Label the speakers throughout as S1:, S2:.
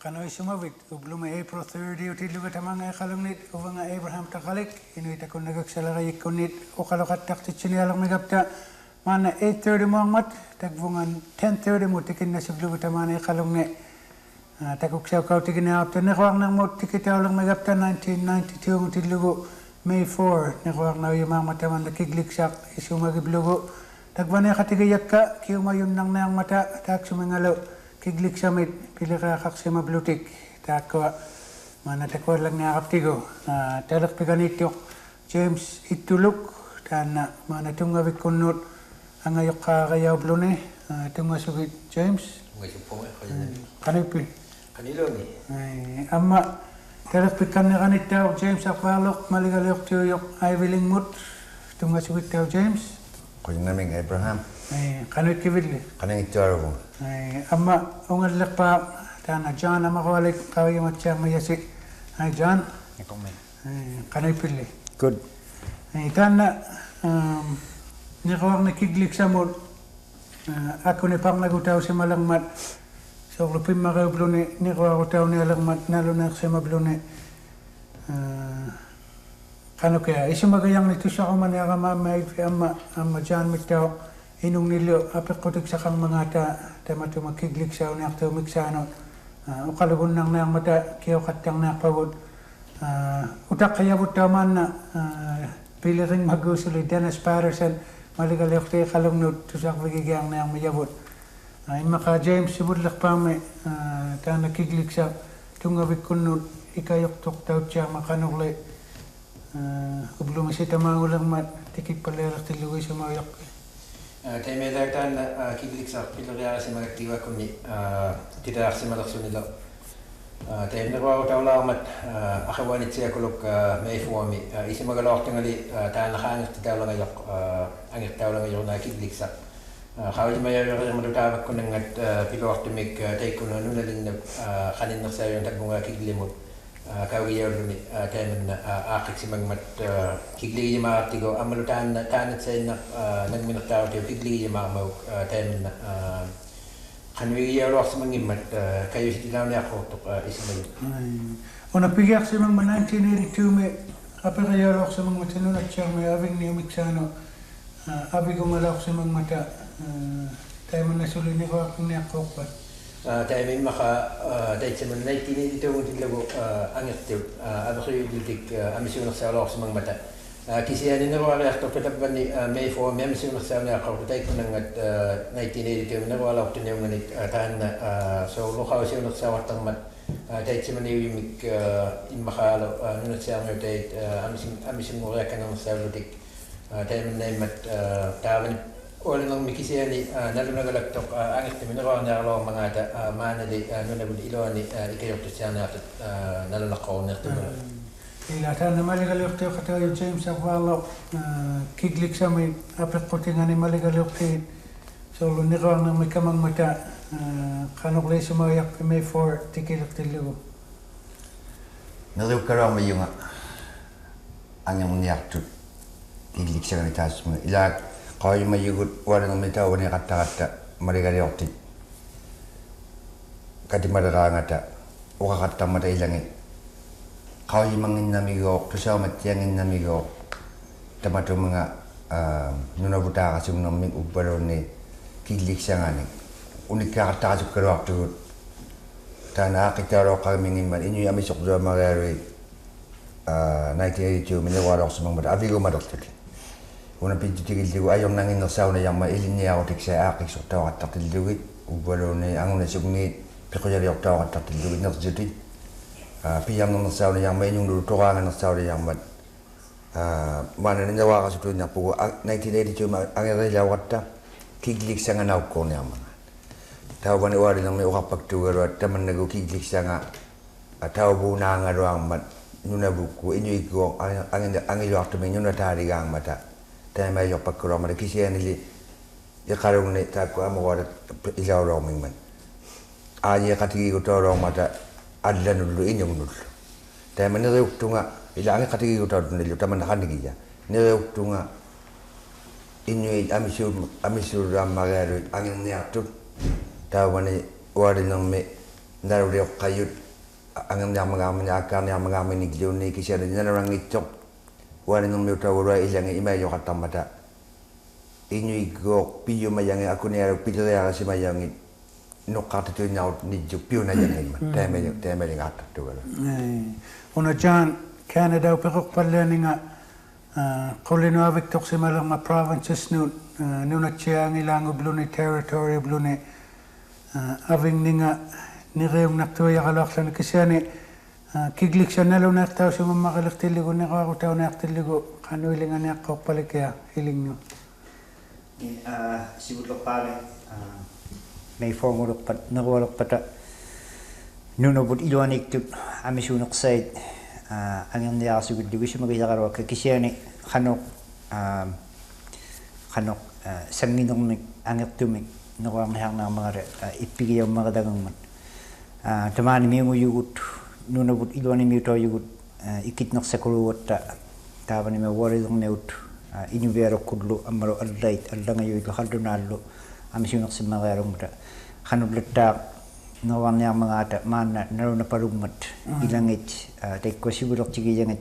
S1: Qanuq Isumavit, ubluma April 30, utiluga tamanga Iqaluit uvanga Abraham Tagalik, Inuit akun nagagsalagay ikunit ukalokat taktichinialang megapta mana 8:30 mangmat tagvungan 10:30 mo tikin na sugluga tamana Iqalungne taguksaw kaw tikin na apta nakwak nang mo tikitaw lang megapta 1992 utilugo May 4 nakwak na yung mataman na kigliksak isumagiblugo tagvanay katigayak ka kiyumayun nang nang mata tak sumangalo kiglik samit pilika kaksima blutik takwa mana takwa lang na kaptigo talak piganitok James Eetoolook tan mana tungawik kunut angayok kakayaw blune tungasugit James kanipi
S2: kanilo ni
S1: amma talak pikan na kanitaw James Arvaluk maligalyok tuyok Aivlik tungasugit taw James
S2: kuning naming Abraham
S1: kanit kibidli
S2: kaning Iqaluit
S1: amma ungal lakpa tana John Amagoalik kaway matchang mayasi hi John kanay pili
S2: good
S1: tana nikawag na kiglik sa mo ako ni pang nagutaw si malangmat so lupin makayublo ni nikawag utaw ni alangmat nalunak si mablo ni kano kaya isumagayang nito siya kumaniaga mamay amma John mitaw inung nilo apik kutik sa kang mga tema tumakiglik sa unak tumiksano ukalabon nang nang mata kiyo katang nakpagod utak kaya butaman na piliring magusuli Dennis Patterson maligalyok tayo kalungnod tusak vigigang nang mayabot maka James sibudlak pa may ta nakiglik sa tungawik kunod ikayok tok taw siya makanukli ublumasita mangulang mat tikik palerak tiluwi sa mayok
S2: Tayo tan kiglik sa piloriara si magaktiwa kuni titarak si malaksunilo. Tayo nagawa ko tayo lamat akawanit siya kulok may fuwami. Isi magalawak tingali tayo nakangit tayo lang ayok angit tayo lang ayok na kiglik sa. Kawit mayroon rin madutawag ko ng pilawak tumig tayo ko na nunaling na kanin nak sayo yung tagbunga kiglimot. Kawiyaw rin tayo na akik si magmat kigli yung mga tigo amalutaan na tanat sa na nagminataw tayo kigli yung mga mauk tayo na kanwiyaw rin sa mga imat kayo si tinaw niya ako ito isamayo
S1: o napigyak si mga 1982 may apikayaw rin sa mga matinunat siya may abing ni Umiksano abing gumalaw sa mga mata tayo man nasuloy ni ko akong niya kokpat
S2: tayo may maka dahil sa mga 1982 ang tilago angit tayo aba kayo biltig amisyonak sa alok sa mga mata kasi yan narawala ako pataban ni May 4 may amisyonak sa mga ako tayo ko ng 1982 narawala ako tinayong ganit tahan na so lokaw siya nak sa watang mat dahil sa mga yung makalo nunat siya mga tayo amisyon mo reka ng sa lutik tayo na yung mat tawan Wala nang mikisiya ni nalunagalagtok angit ni minaraw na araw mga manali Nunavut ni ikayok siya na nalunakaw na ito.
S1: Ilatan na maligalyok tayo katayo James Arvaluk kiglik sa may apit putingan ni maligalyok tayo. So lunikaw na may kamang mata Qanuq Isumavit May 4 tikilak tilugo.
S2: Naliw ka raw may yung ang yung niyaktot kiglik sa kanitas mo. Ilag kau yang mayugut orang yang minta orang kata-kata mereka dia okti. Kati mereka ngata, orang kata mereka hilang. Kau yang mengin namigo, tu saya matiang in namigo. Tempat tu menga Nunavut kasih menamik ubaron ni kiglik sangat ni. Unik kata kasih kerap tu. Tanah kita orang kami ingin ini kami sok jual magari. 1982 menyewa semang ber. Avigo madok tu. Una pintutigil digo ayong nangin ng sauna yang mailin niya ako tiksa akik so tawa katak tilduwit ubalo ni ang nasugni pikoyari ako tawa katak tilduwit ng juti piyang ng sauna yang may yung luturangan ng sauna yang mat mana ninyawa ka suto niya po 1982 ang irilaw kata kiglik sa nganaw ko niya mga
S3: Tahu wari nang me ukapak tuwero taman nagu kiglik sanga tahu buna ngaruang mat Nunavut ko Inuit ko ang ilo akto me Nunatari gang mata tayo may yopak ko ramada kisiyan nili yakarong ni tako Amagoalik ilaw roming man aja katigi ko to mata adlan nulu inyong nulu tayo man nirayuk tunga ilang katigi ko to nilo taman nakanigi ya nirayuk tunga Inuit amisur ramagaro angin niatut tahu ni wari nang me narayuk kayut angin yang mengakan yang mengamen iglo ni kisah ni narang icok wari nang me tahu wari ilang imay yokat mata Inuit ko piyo mayang aku ni arok piyo ya si mayang nukata tu nyau ni jupiu na yang man teme ngata tu kalau
S1: una jan Canada upekok pala ni nga Inuavik tok si malang ma provinces nuna chiang ilang blune territory blune aving ni nga nireyong naktuwa yakalak sa nakisyan kiglik siya nalaw naktaw siya mamakaliktiligo nakakutaw naktiligo kano iling anak kok pala kaya hiling nyo
S4: siguro pala may formulok pat nawalok pata Nunavut iluanik tu amisunok side ang yang dia siguro di siya magayakaro kakisyan Qanuq sanginong angit tumik nawang hang na mga ipigyaw mga dagang man tamani mi mo yugut Nunavut iluani mi to yugut ikitnak sa kuruwat taban mi wari dong meut inubero kudlu amaro aldait aldanga yu ko haldunalo amisunok sa mga rong Qanuq letak nawang yang mga ata mana naro na parumat ilangit tay ko siguro tigiyangit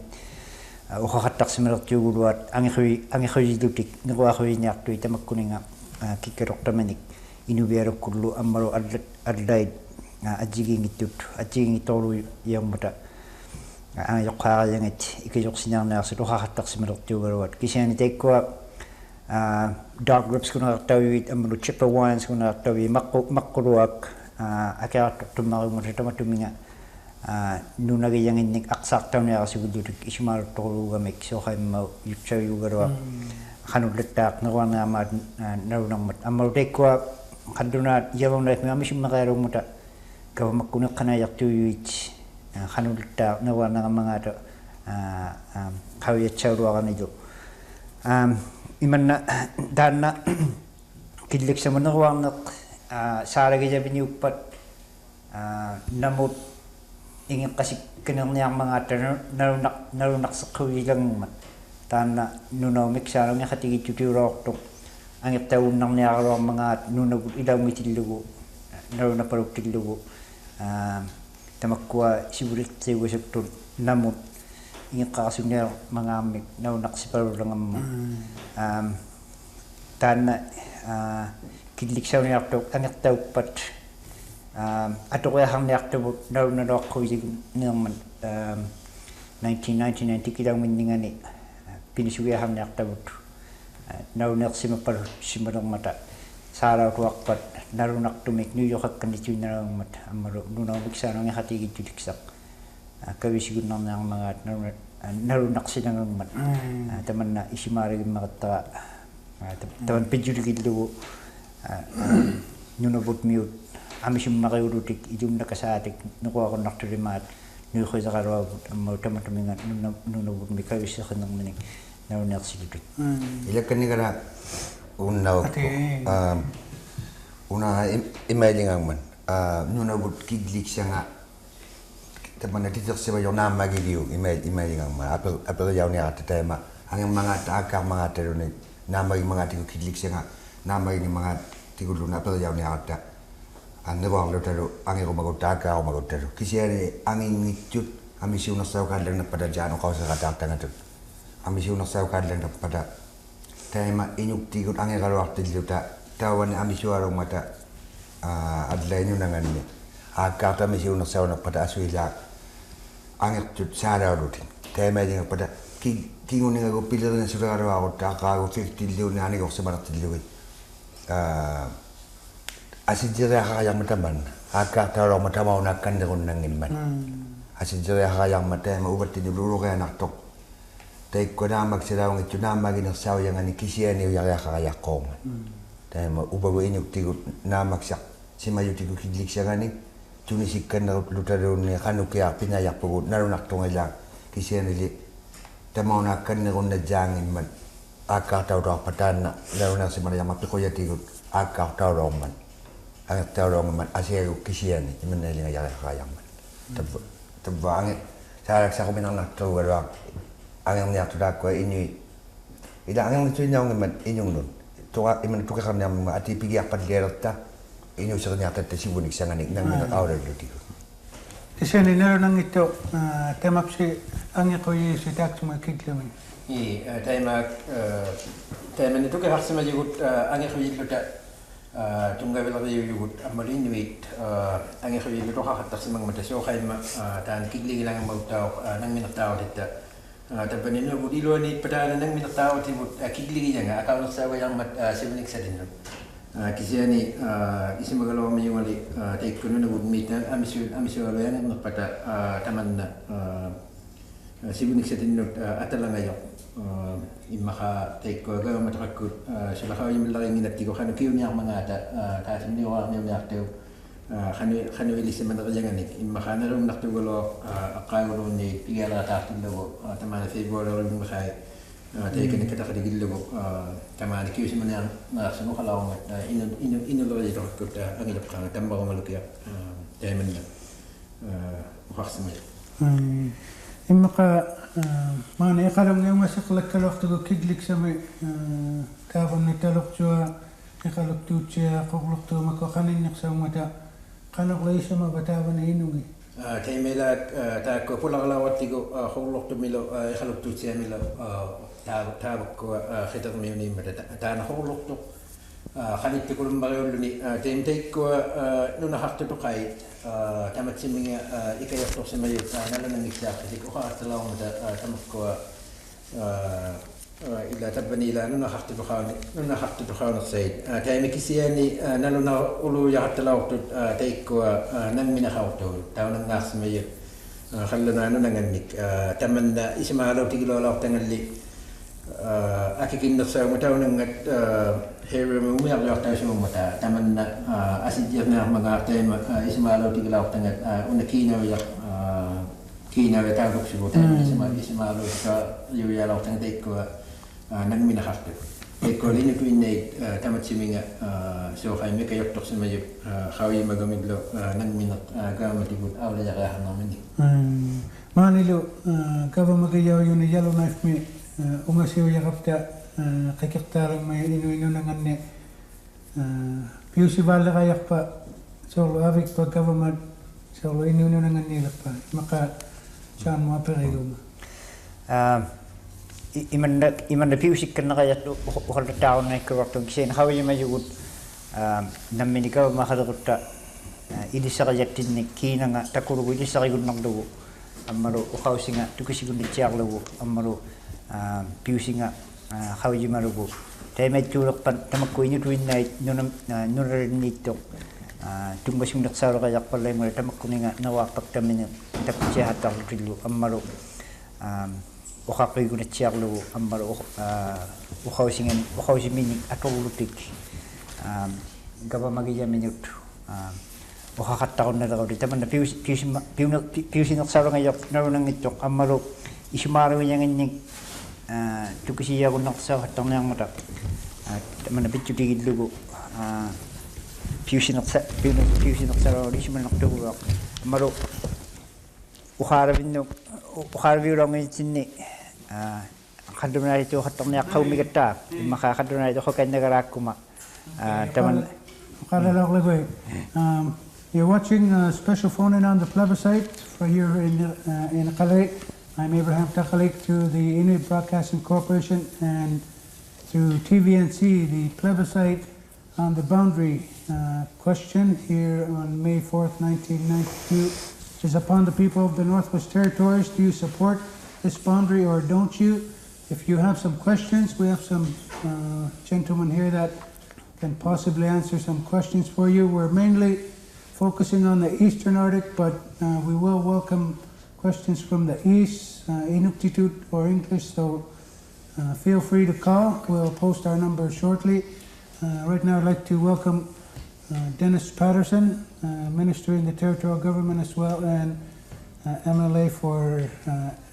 S4: ukatak sa merak yugulat ang ikhoy dutik nagawa ko niyak tu itamak kuninga kikirok tamanik inubero kudlu amaro aldait ajiging itut ajiging itolu yang mata ang yokha yang ikayok sinyang na sa ukatak sa merak yugulat kisyan tay ko dark groups kuna tawid amro chipper wines kuna tawid makkuruak akya tumaru mo sa tuminga nunagi yang inik aksak taw niya kasi gududik ismar tolu gamek so kay mau yutsaw yugarwa Qanuq letak nawan na mat narunang mat amrodek ko kaduna yawang life ngami sim makarong muta gaw makunak kanayak tuyuich Qanuq letak nawan na mga to kawiyat chawro kan ito iman na dana kidlik sa manawang nak sara gaya binyupat namut ingin kasi kanang niyang mga narunak sa kawilang man tana nunamik sa nga katigit yutirok tok ang itawon nang niyang mga Nunavut ilaw mitilugo narunak parok tilugo tamakwa sibulit sa iwasap namut ingin kasi niya mga amik narunak si parok lang tana kidlik sa niya tok ang itawpat ato kaya hang niyak to na ko yung 1990 kilang miningan ni pinisuya hang niyak to narunak si mapar si marang mata sara ko akpat narunak to make New York kan dito na mata amaro Nunavut sa nang hatigi tudiksak kawisigun nang mga narunak sila ng mata taman na isimari mga taman pejudikid do Nunavut mute amisum makayurutik idum nakasatik nakuha ko nakturimat nukoy sa karaw mo tamatumingan Nunavut mi kawis sa kanang maning narunak silutik
S3: ilag kanigara unaw una emailing ang man Nunavut kiglik siya nga taman natitik siya yung namagiliw emailing ang man apel yaw niya katatema ang mga taakak mga terunit namag mga tigo kiglik siya nga namag ni mga tigulo na apel yaw niya kata ang nawang lotero ang iko magutaka o magutero kisiyari ang ingitut amisiw na saw kadlang na pada dyan o sa katakta na ito amisiw na saw kadlang na pada tayo inyuktigot ang ikalawak tilyo tawan amisiw arong mata adlay nyo nangan ni agkata amisiw na saw na pada aswila ang ikutut sara o rutin tayo may nga pada kingunin ako pilar na sura araw ako taka ako 50 liw na anig ako sa marat tilyo asidira kayang mataman agak tahu matamaw na kanderun nangin man asidira kayang matay maubat ti diburo kaya naktok tay ko na magsirawang ito na maging saw yang ani kisiya ni yaya kaya ko tay maubago inyuk tigut na magsak si mayuti ko kidlik siya gani tunisikan na lutaron ni Qanuq pinayak po narunak tungailang kisiyan nili tamaunakan na kung nadyangin man akaw tao raw patana laro na si Maria mapikoya tigot akaw tao raw man ang tao raw man asya kisiyan ni manali nga yakayang man tabangit sarak sa kuminang naktawa raw ang niya tudak ko Inuit ila ang nito niya man inyong nun tuwa iman tuka kami ang ati pigyak padlerta inyo sa kanya tata sibunik sa nganik nang minag-awral dito.
S1: Kasi ninaro nang ito, temap si ang ako yung si tak sumakiklam.
S2: Tema nito kaya sa majugut ang ako yung luta tunggal lang yung yugut amalin Inuit ang ako yung luto kakatak sa mga matasyo kaya tan kigli lang ang mautaw nang minagtaw dito. Tapi nino budilo ni pada nang minagtaw timut kigli nga akaw sa wayang sibunik sa dinno. Kisah ni isi magalaw kami yung mali take ko na nag-meet na amisyo alayan ang pada taman na sibunik sa tinod atala ngayon imaka take ko agad matakot sila kayo yung malaking inati ko kano kiyo niya mga ata kasi hindi ko kami yung naktaw kano ilis naman na kaya nganik imaka na rin naktaw ko akaw rin ni pigala tatin daw taman na February rin makay tayo kini kita kadigil ko tama ni kiyo man yang nasuno kalaw inulo dito ko ang ilap ka tamba ko malukya tayo man waxs mo
S1: imaka mana ikalam ngayon masaklak kalok to kiglik sa may tafon ni talok jua ikalok tu chia koklok tu makakanin nak sa mata Qanuq Isumavit na inungi
S2: tayo mila ta ko pulang lawat tigo koklok tu milo ikalok tu chia milo tabak ko kita kami ni ta na koklok tu kanit ko lumbayo ni temtay ko nuna hakto to kay tamat siminga ikayok to sa mayo nalang isla kasi ko katalaw mo tamak ko ila tabanila nuna hakto to kaw na say kay mikisiya ni nalo na ulu ya katalaw to tay ko nang minakaw to taw nang nas mayo kalla na nanganik taman na isimalaw tigilolaw tangali akikin na sa mataw nang here umiyak lang tayo sa mata taman na asidya na mga tema isimalaw tiglaw tangat una kinaw tawag siguro tayo isimalaw sa yuyalaw tangat ko nang minakakto ko rin ko inay tamat siminga so kay may kayok tok sa mayo kawi magamiglo nang minat gamatibut awla yakahan namin
S1: manilo kava magayaw yun na yellow knife me umasiw yakapta kakiktarang may inu nangan ni piusi bala kayak pa solo avik pa government solo inu nangan nila pa maka chan mo aperigo
S4: iman na piusi kan na kaya ukal tao na ikurok kisen how you majugut namin ikaw makadakuta idi sa kayatin ni kina nga takurugo idi sa kaygun nagdugo amaro ukaw singa tukusigun di chaklo amaro piusi nga how you marugo tayo may tulak pa tamak ko inyo tuwin na nunarin nito tumbasing naksaro kayak pala yung tamak ko nga nawapak kami na tapasya hatang rilo amaro ukakoy ko na chaklo amaro ukaw simin atulutik gaba magiya minut ukakatakon na daw dito man na piusi naksaro ngayon naroon ng itok amaro isumaro niya ngayon tukusiya ko naksa hatang yang mata manapit tigid lugo piusi naksa ro di siman nakdugo maro ukharbi ro ng sinni kaduna ito hatang ya kaumigata makakaduna ito ko kay nagarakuma taman
S1: kalalak lagoy you're watching a special phone in on the plebiscite for here in Iqaluit. I'm Abraham Tagalik through the Inuit Broadcasting Corporation and through TVNC, the plebiscite on the boundary question here on May 4th, 1992 is upon the people of the Northwest Territories. Do you support this boundary or don't you? If you have some questions, we have some gentlemen here that can possibly answer some questions for you. We're mainly focusing on the Eastern Arctic, but we will welcome questions from the East, Inuktitut or English, so feel free to call. We'll post our number shortly. Right now I'd like to welcome Dennis Patterson, Minister in the Territorial Government as well, and MLA for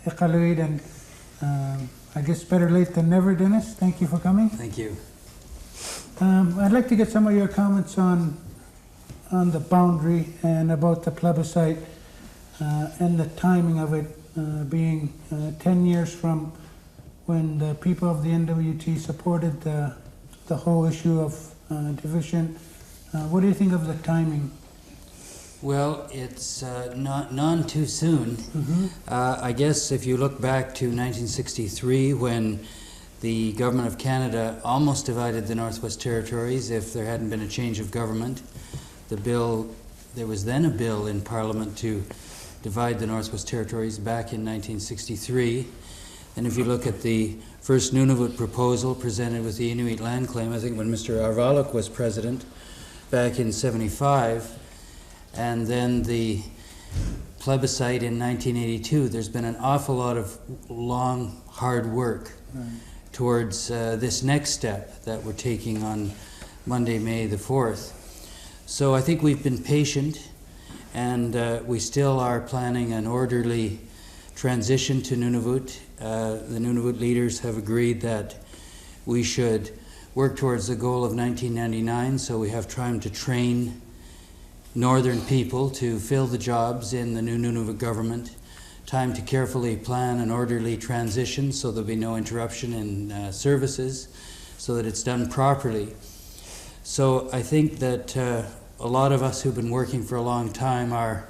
S1: Iqaluit, and I guess better late than never, Dennis. Thank you for coming.
S5: Thank you.
S1: I'd like to get some of your comments on the boundary and about the plebiscite and the timing of it being 10 years from when the people of the NWT supported the whole issue of division. What do you think of the timing?
S5: Well, it's none too soon. I guess if you look back to 1963, when the Government of Canada almost divided the Northwest Territories if there hadn't been a change of government. There was then a bill in Parliament to divide the Northwest Territories back in 1963. And if you look at the first Nunavut proposal presented with the Inuit land claim, I think when Mr. Arvaluk was president back in '75, and then the plebiscite in 1982, there's been an awful lot of long, hard work towards this next step that we're taking on Monday, May the 4th. So I think we've been patient, and we still are planning an orderly transition to Nunavut. The Nunavut leaders have agreed that we should work towards the goal of 1999, so we have time to train northern people to fill the jobs in the new Nunavut government, time to carefully plan an orderly transition so there'll be no interruption in services, so that it's done properly. So I think that a lot of us who've been working for a long time are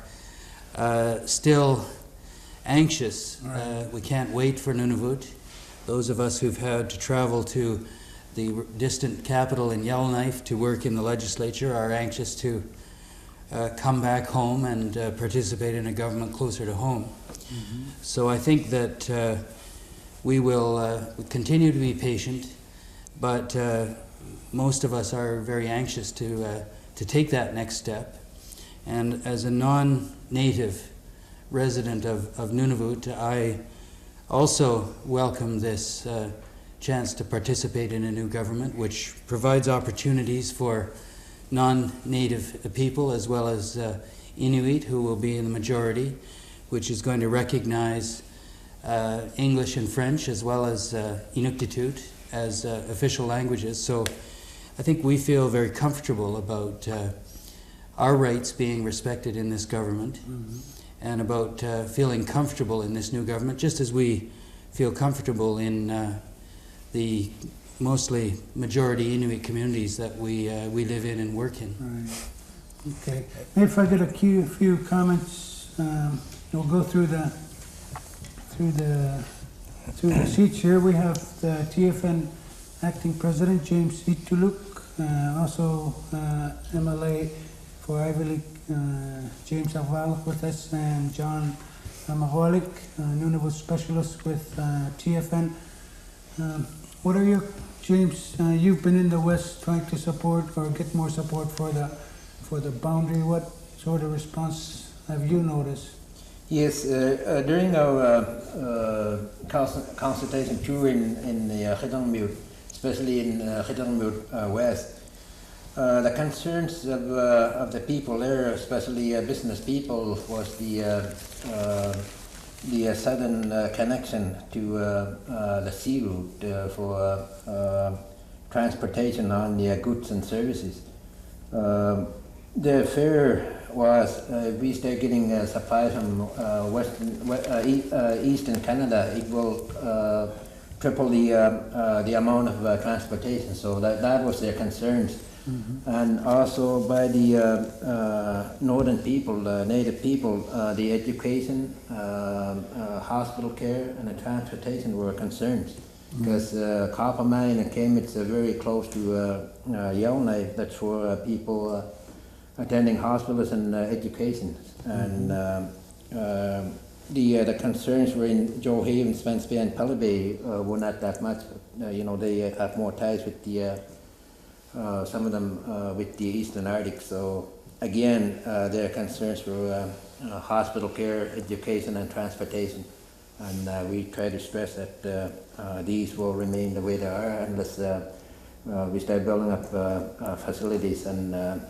S5: still anxious. We can't wait for Nunavut. Those of us who've had to travel to the distant capital in Yellowknife to work in the legislature are anxious to come back home and participate in a government closer to home. So I think that we will continue to be patient, but most of us are very anxious to take that next step. And as a non-native resident of Nunavut, I also welcome this chance to participate in a new government, which provides opportunities for non-native people as well as Inuit, who will be in the majority, which is going to recognize English and French as well as Inuktitut as official languages. So I think we feel very comfortable about our rights being respected in this government, and about feeling comfortable in this new government, just as we feel comfortable in the mostly majority Inuit communities that we live in and work in.
S1: Right. Okay. Maybe if I get a few comments, we'll go through the seats here. We have the TFN Acting President James Eetoolook, also MLA for Aivlik, James Arvaluk with us, and John Amagoalik, Nunavut Specialist with TFN. What are your, James, you've been in the West trying to support or get more support for the boundary. What sort of response have you noticed?
S2: Yes, during our consultation tour in the Iqaluit, especially in Iqaluit West, the concerns of the people there, especially business people, was the southern connection to the sea route for transportation on the goods and services. The fear was if we start getting supplies from eastern Canada, it will triple the amount of transportation. So that was their concerns. And also by the northern people, native people, the education, hospital care, and the transportation were concerns. Because copper mine and Cambridge are very close to Yellowknife. That's for people attending hospitals and education. And the concerns were in Joe Haven, Spence Bay, and Pelly Bay were not that much. They have more ties with the some of them with the Eastern Arctic. So again, their concerns were hospital care, education, and transportation. And we try to stress that these will remain the way they are unless we start building up facilities and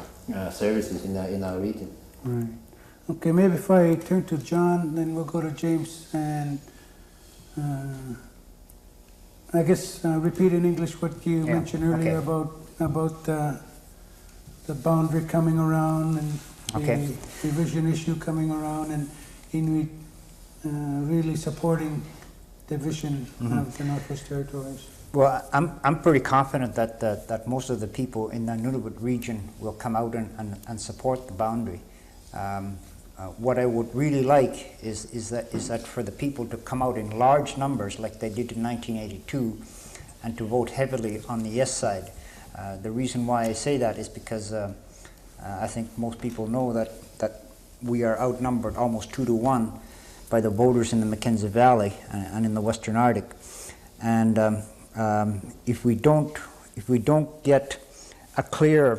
S2: services in our region.
S1: Right. Okay, maybe if I turn to John, then we'll go to James, and I guess repeat in English what you mentioned earlier about the boundary coming around and the division issue coming around, and Inuit really supporting the vision of the Northwest Territories.
S4: Well, I'm pretty confident that most of the people in the Nunavut region will come out and support the boundary. What I would really like is that for the people to come out in large numbers like they did in 1982 and to vote heavily on the yes side. The reason why I say that is because I think most people know that we are outnumbered almost 2-1 by the voters in the Mackenzie Valley and in the Western Arctic. And if we don't get a clear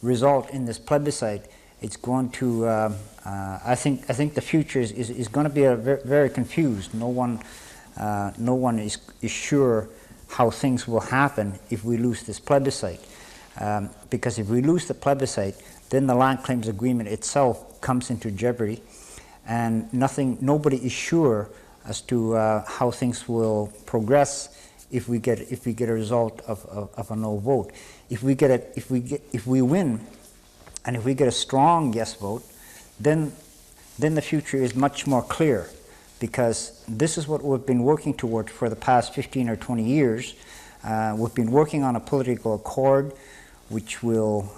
S4: result in this plebiscite, it's going to I think the future is going to be very confused. No one is sure how things will happen if we lose this plebiscite, because if we lose the plebiscite, then the land claims agreement itself comes into jeopardy, and nobody is sure as to how things will progress if we get a result of a no vote. If we win, and if we get a strong yes vote, then the future is much more clear, because this is what we've been working towards for the past 15 or 20 years. We've been working on a political accord which will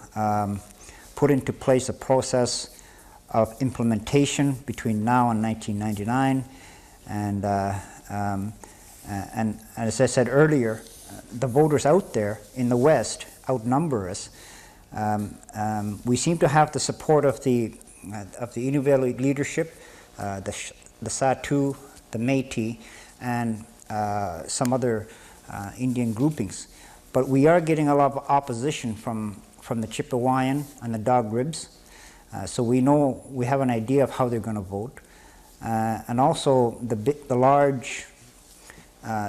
S4: put into place a process of implementation between now and 1999, and as I said earlier, the voters out there in the West outnumber us. We seem to have the support of the Inuit leadership, the Satu, the Métis, and some other Indian groupings. But we are getting a lot of opposition from the Chippewayan and the Dog Ribs. So we have an idea of how they're going to vote. And also the large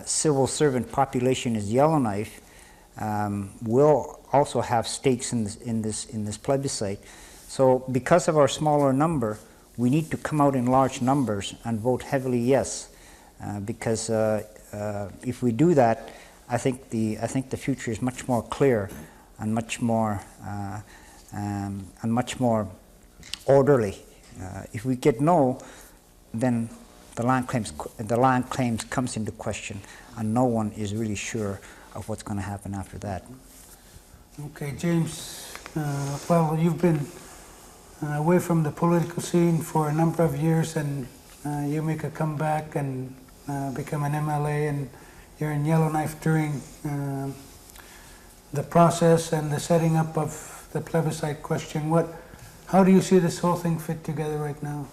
S4: civil servant population is Yellowknife will also have stakes in this plebiscite. So because of our smaller number, we need to come out in large numbers and vote heavily yes, because if we do that, I think the future is much more clear and much more orderly. If we get no, then the land claims comes into question, and no one is really sure of what's going to happen after that.
S1: Okay, James, well, you've been away from the political scene for a number of years, and you make a comeback and become an MLA, and you're in Yellowknife during the process and the setting up of the plebiscite question. How do you see this whole thing fit together right now?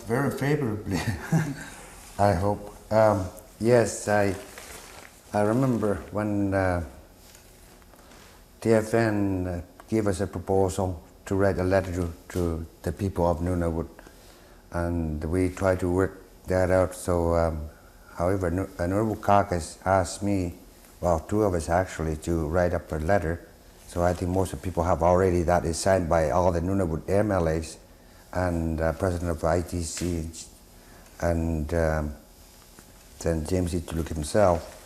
S3: Very favorably, I hope. Yes, I remember when TFN gave us a proposal to write a letter to the people of Nunavut, and we tried to work that out. So, however, Nunavut Caucus asked me, well, two of us actually, to write up a letter. So I think most of the people have already, that is signed by all the Nunavut MLAs and President of ITC and then James Eetoolook himself.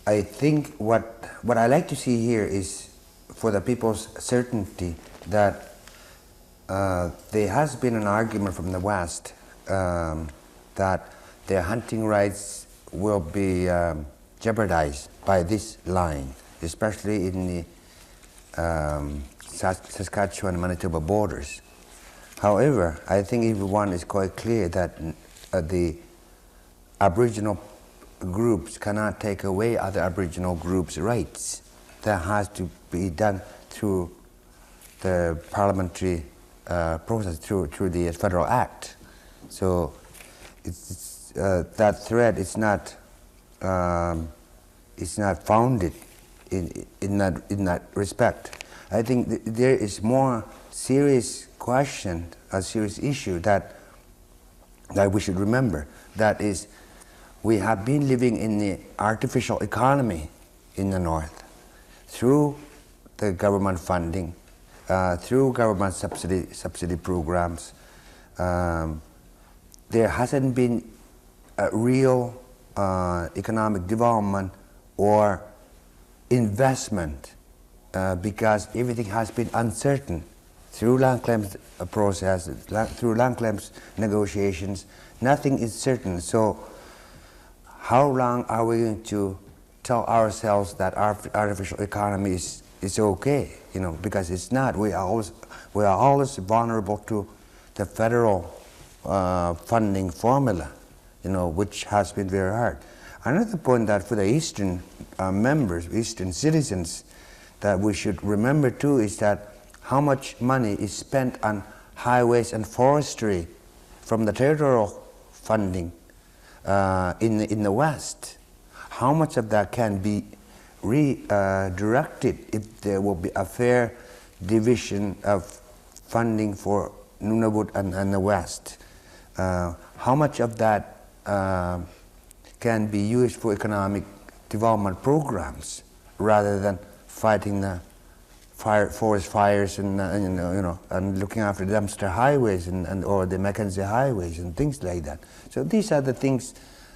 S3: I think what I like to see here is for the people's certainty that there has been an argument from the West that their hunting rights will be jeopardized by this line, especially in the Saskatchewan and Manitoba borders. However, I think everyone is quite clear that the Aboriginal groups cannot take away other Aboriginal groups' rights. That has to be done through the parliamentary process, through the federal act. So it's, that threat is not founded in that respect. I think there is more serious question, a serious issue that we should remember. That is, we have been living in the artificial economy in the north through the government funding, through government subsidy programs. There hasn't been a real economic development or investment because everything has been uncertain through land claims process, through land claims negotiations. Nothing is certain. So how long are we going to tell ourselves that our artificial economy is okay? You know, because it's not. We are always vulnerable to the federal funding formula, you know, which has been very hard. Another point that for the Eastern members, Eastern citizens, that we should remember too is that how much money is spent on highways and forestry from the territorial funding in the West. How much of that can be redirected if there will be a fair division of funding for Nunavut and the West? How much of that can be used for economic development programs rather than fighting the forest fires and looking after dumpster highways or the Mackenzie highways and things like that. So these are the things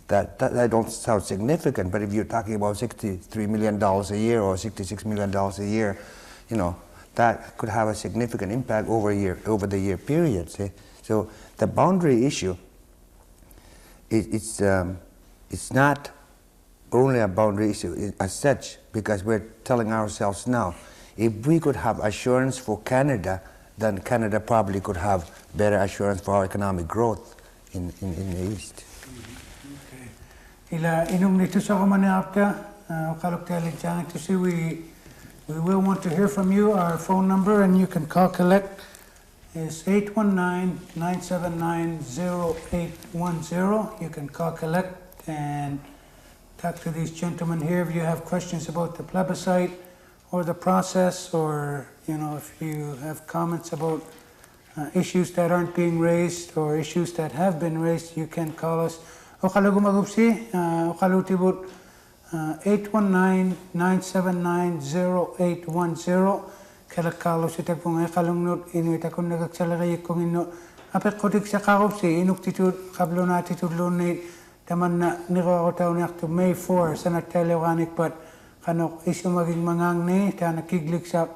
S3: that don't sound significant, but if you're talking about $63 million a year or $66 million a year, you know, that could have a significant impact over the year period. See? So the boundary issue, it's not only a boundary issue as such, because we're telling ourselves now, if we could have assurance for Canada, then Canada probably could have better assurance for our economic growth in the East.
S1: Okay. Ila inung nito sa kumanapta, kaluktalit jang to see we will want to hear from you. Our phone number, and you can call collect, is 819-979-0810. You can call collect and talk to these gentlemen here if you have questions about the plebiscite or the process, or you know, if you have comments about issues that aren't being raised or issues that have been raised, you can call us. Okalagumagupsi, Okalutibut 819-979-0810. Kalakalo si tagpong Iqaluit Inuit akong nagagsalagay kong ino. Apet kotik sa kakupsi, inuktitud, kablo na titudlo ni taman na nirakaw niyak to May 4 sa natelewanik pat Qanuq Isumavit mangang ni ta nakiglik sa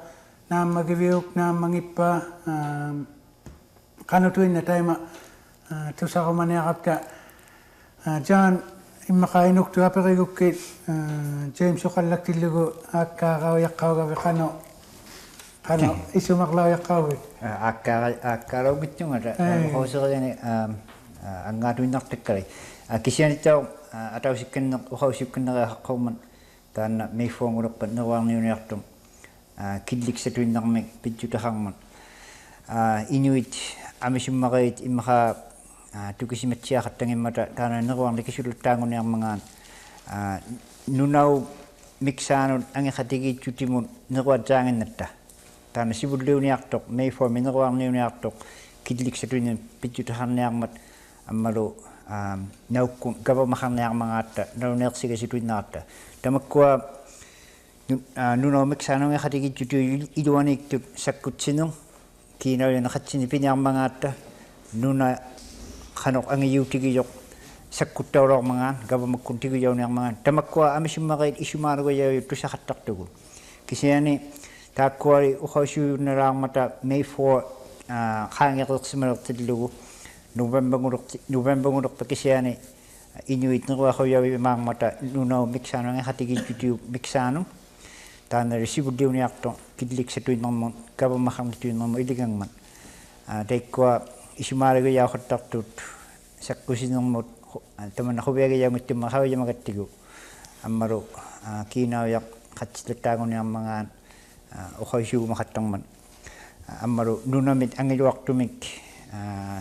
S1: na magiviyok na mangipa kanutuin na tayo to sa kumaniyakap ta John imakainuk to apirigukit James ukalaktilugo akkakawayak kawaga Qanuq Isumaklawayak kawit
S4: akkarawit yung kausok yan ang ngatuin naktikari kisiyan ito ataw sikin ukausipkin na kauman tan may fong urap na wang yun yaktum kidlik sa tuwin na may pidyutahang man Inuit amisim makait imaka tukisimat siya katangin mata tanan na wang likisulutangon yung mga nunaw miksanon ang ikatigi chutimun nakwadjangin nata tanan sibudliw ni yaktok may fong na wang yun yaktok kidlik sa tuwin yung pidyutahan na yung mat amalo naukun gaba makan yang mangata naunek siga situin nata tamakwa nuno miksano nga khatigi jutu idwani tu sakutsinong kinaw yung nakatsin pinyang mangata nuna Qanuq ang yutigi yok sakutawrok mangan gaba makuntigi yaw yang mangan tamakwa amisim makait isumarugo yaw tu sakattak tugo kisiyani takwari ukhasu narang mata May 4 khangyak simarok tidlugo November ngurok pakisiani Inuit ngwa khoyawi mang mata nunaw miksano nga hatigi jutu miksano tan resibu diw ni akto kidlik sa tuin mon kaba makam tuin mon iligang man dekwa isumare ga yaw khatak tut sakkusinong mot taman ko bega yaw mitim mahaw yaw magatigo amaro kinaw yak khatsletagon yang mga okhayu makatang man amaro nunamit ang ilwak tumik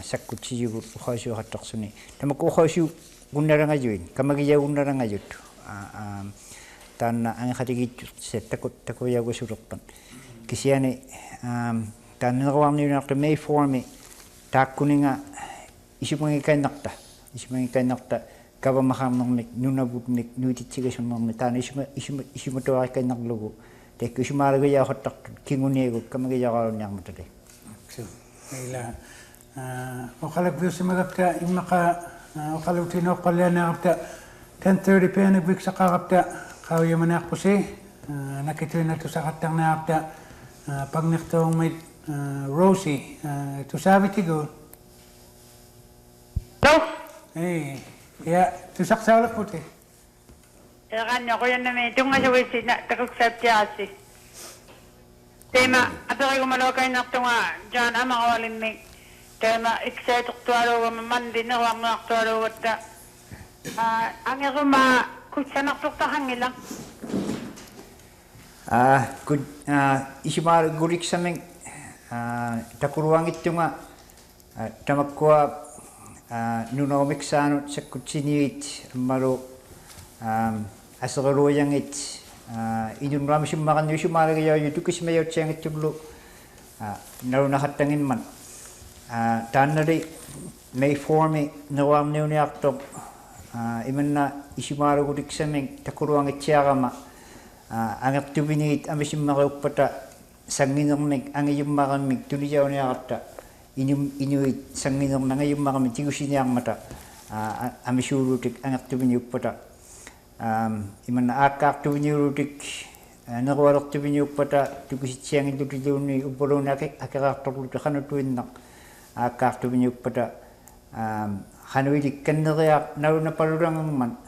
S4: sakutsi yugut ukhasu hatak suni tamak ukhasu gunarang ajuin kamagiya gunarang ajut tan ang khatigi set takut yago suruktan kisiani tan ngawang ni nak May 4 mi takuninga isimangi kay nakta kaba mahamnamik Nunavutmik nuititsigasunnarmi taana isumatoarikai narlugu tekku isumaalagia hottartut kinguniegut kamagiyaqarunniarmatale
S1: ila oqalak biusimagapta immaqa oqalutinoqqallianaaqapta 10:30 pm biksaqaqapta qauyamanaaqpusi nakituinatusaqattarnaaqapta pagniqtuungmit Rosie tusavitigu Hey, ya, tu saksaulak putih.
S6: Ya kan, ako yan namin. Ito nga sa wisi na takuksap siya si. Tema, ato kayo malokay na ito nga, dyan ang mga walimik. Tema, iksetok tuwalo, mamandi na wang naktuwalo. Ang ako kutsa naktuktahan nila.
S4: Isimar gurik sa mga takuruang ito nga, tamakwa Nunavut sanut sakutsinit maru asagaroyang it idun ramsim makan yusu maragaya yutukis mayo chang itublu naru nahatangin man tanari may formi nawam niuni akto imanna isimaru gudik sameng takuruang itchagama angak tubinit amisim makupata sanginong meg angiyum makan mig tuliyaw ni akta Inuit sanginong nangayong mga mitigusiniyang mata amisurutik ang aktubiniyuk iman na akaktubiniyurutik nakuwarok tubiniyuk pata tukusitsiyang ilutiduni upolo na akakaktorluta kanutuin na akaktubiniyuk pata kanuilik kanariak naru na palurangang man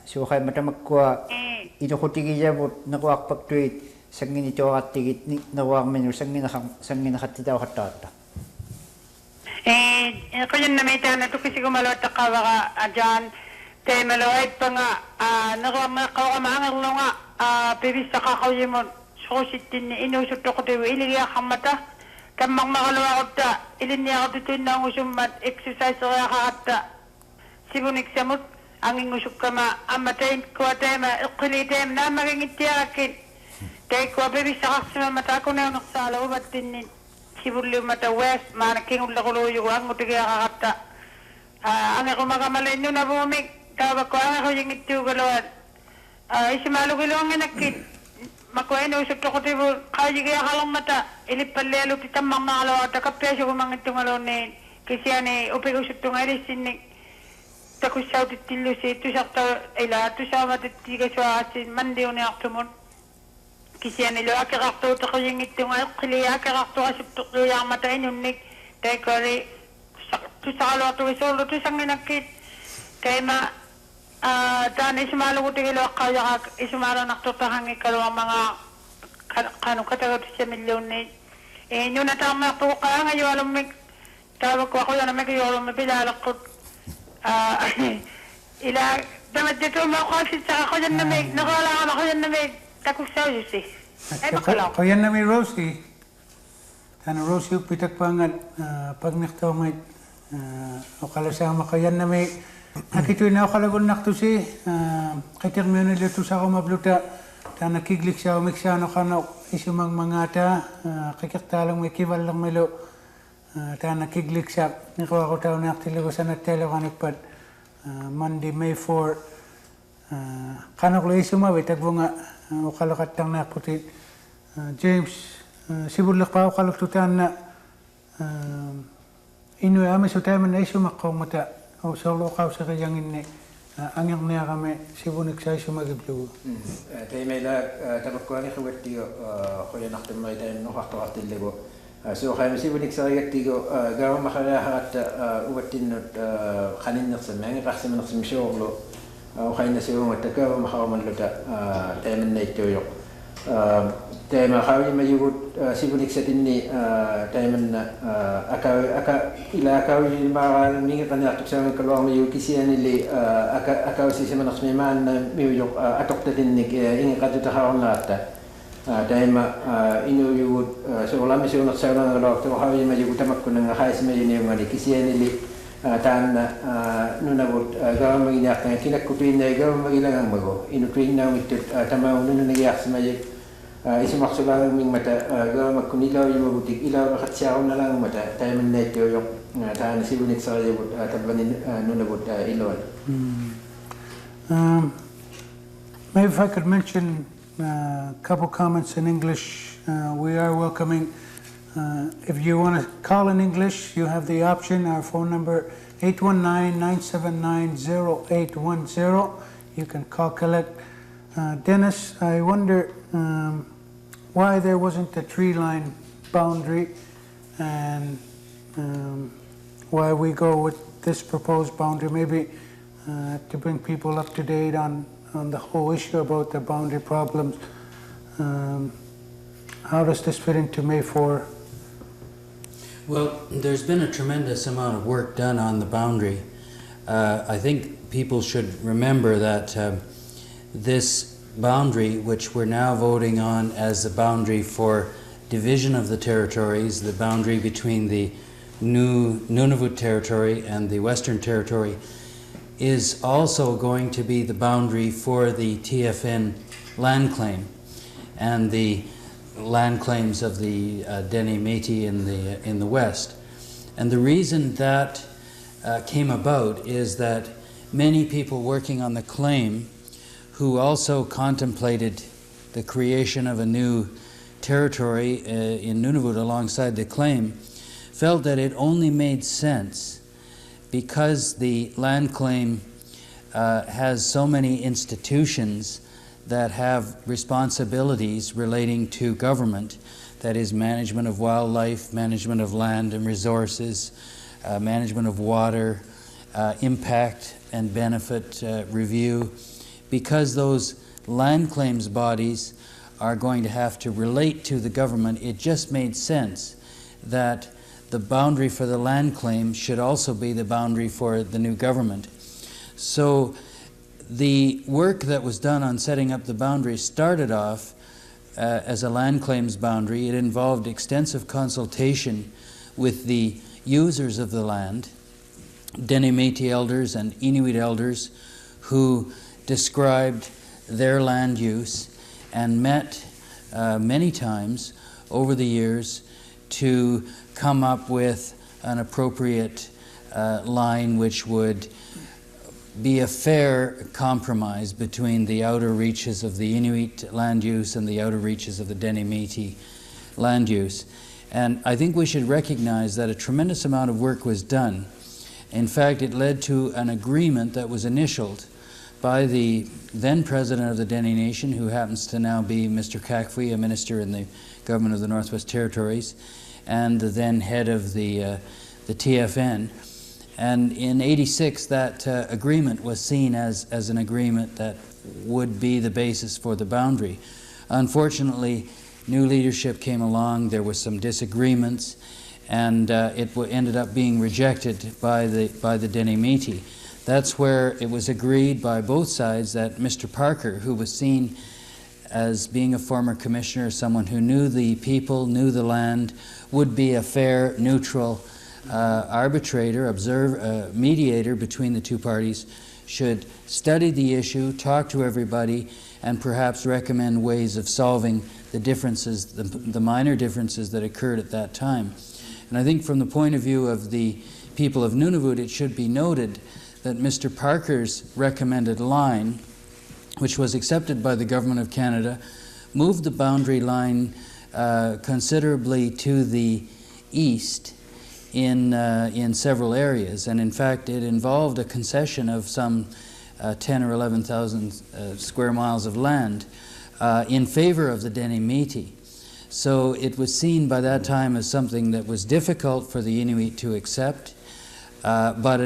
S4: so kay matamakwa inukutigiyabot nakuakpagtuit sangin ito akatigit nakuwak menu sangin nakatitaw katata
S6: Ako yun na may tayo na ito kasi kumalot na kawa ka dyan. Kaya malawait pa nga, nakawamaangal na nga, pibis sa kakawin mo, sukusitin ni inusot ako tayo, iligya kang mata. Kamang makalawa ko ta, ilinya ako tutuin na ang usumat, exercise ko kaya kakata. Sibunik sa mut, ang ingusok ka amatayin ko tayo, iqilitin na maging itiyakin. Kaya ko, pibis sa kakasama mata ako na yung naksala, ubat din Sibuli mata west mana king ulla kolo yu ang utiga kakata ang ako makamalain nyo na bumig tawag ko ang ako yung itu galawat isimalu kilo ang inakit makuha ino usap ko tibo kaya kaya kalong mata ilipalelo pitamang nakalawat kapesyo kumang itong alonin kasi yan upig usap itong alisin takusaw titilo si tusakta ila tusaw matitiga sa asin mandiw ni aktumon Kasi nilo akarakto to ko yung itong kili akarakto asip to ko yung matayin yung nik kaya ko rin to sa kalo to isolo to sang inakit kaya daan isumalo ko tigilo kaya isumalo naktotahan ikalo ang mga kanong katagot sa milyon ni yun na tama po ka ngayon alam mo tawag ko ako yan na may kayo may pilalak ko ila damat dito mo kasi sa ako yan na may nakawala ako yan na may takusaw yun si.
S1: Kau yan na may Rosie. Tana Rosie upitak pangat pag naktaw may o kalasama kau yan na may nakituin na o kalagon nakto si kaitik mo yun nilito sa ako mabluta tana kiglik siya o miksano kano isumang mangata kikiktalang may kival lang milo tana kiglik siya nikuha ko tao na aktiligo sa natelo kanikpad Monday, May 4 Qanuq Isumavit agbunga ukalakat tang naputit James sibulak pa ukalak tutan na Inuit ame sutaman na isumakkaw mata o solo kaw sa kayang inni angyang niya kami sibunik sa isumagiblugo
S2: tayo may tabakkuhan ikiwat tiyo kuya naktamay tayo nukaktukatil ligo so kaya sibunik sa kayang tiyo gawang makalahat uwatin at kanin naksama ang ikaksama naksama siya okay na siya mga taga makawamanluta tayo man na ito yung tayo makawin mayugot sibunik sa tinni tayo man na akaw yung mga mingat na atok sa mga kalawang mayugot kasi yan nili akaw siya manak sa miman na mayugot atok na tinni ingat ka dito kakawang nata tayo inuyugot sa ulam siya unak sa ulang kalawang tayo makawin mayugot tamak ko nang akay sa mayun yung mga kasi yan nili taan Nunavut gawang maginak na kinakutuin na gawang magilang ang bago inutuin na mitut tamaw nung nagyak sa mayig isumakso lang ang ming mata gawang magkunilaw yung mabutik ilaw nakatsyaw na lang ang mata tayo man na ito yung taan na sibunik sa yung tabanin Nunavut ilon
S1: Maybe if I could mention a couple comments in English. We are welcoming, if you want to call in English, you have the option. Our phone number 819-979-0810. You can call collect. Dennis, I wonder why there wasn't a tree line boundary and why we go with this proposed boundary, maybe to bring people up to date on the whole issue about the boundary problems. How does this fit into May 4?
S5: Well, there's been a tremendous amount of work done on the boundary. I think people should remember that this boundary, which we're now voting on as the boundary for division of the territories, the boundary between the new Nunavut territory and the Western Territory, is also going to be the boundary for the TFN land claim and the land claims of the Dene Métis in the West. And the reason that came about is that many people working on the claim, who also contemplated the creation of a new territory in Nunavut alongside the claim, felt that it only made sense because the land claim has so many institutions that have responsibilities relating to government, that is management of wildlife, management of land and resources, management of water, impact and benefit review. Because those land claims bodies are going to have to relate to the government, it just made sense that the boundary for the land claim should also be the boundary for the new government. So the work that was done on setting up the boundary started off as a land claims boundary. It involved extensive consultation with the users of the land, Dene Métis elders and Inuit elders, who described their land use and met many times over the years to come up with an appropriate line which would be a fair compromise between the outer reaches of the Inuit land use and the outer reaches of the Dene Métis land use. And I think we should recognize that a tremendous amount of work was done. In fact, it led to an agreement that was initialed by the then president of the Dene Nation, who happens to now be Mr. Kakfwi, a minister in the government of the Northwest Territories, and the then head of the TFN. And in '86, that agreement was seen as an agreement that would be the basis for the boundary. Unfortunately, new leadership came along, there were some disagreements, and it ended up being rejected by the Dene Métis. That's where it was agreed by both sides that Mr. Parker, who was seen as being a former commissioner, someone who knew the people, knew the land, would be a fair, neutral arbitrator, mediator between the two parties, should study the issue, talk to everybody, and perhaps recommend ways of solving the differences, the minor differences that occurred at that time. And I think from the point of view of the people of Nunavut, it should be noted that Mr. Parker's recommended line, which was accepted by the Government of Canada, moved the boundary line considerably to the east in several areas. And in fact, it involved a concession of some 10 or 11,000 square miles of land in favor of the Dene Métis. So it was seen by that time as something that was difficult for the Inuit to accept, but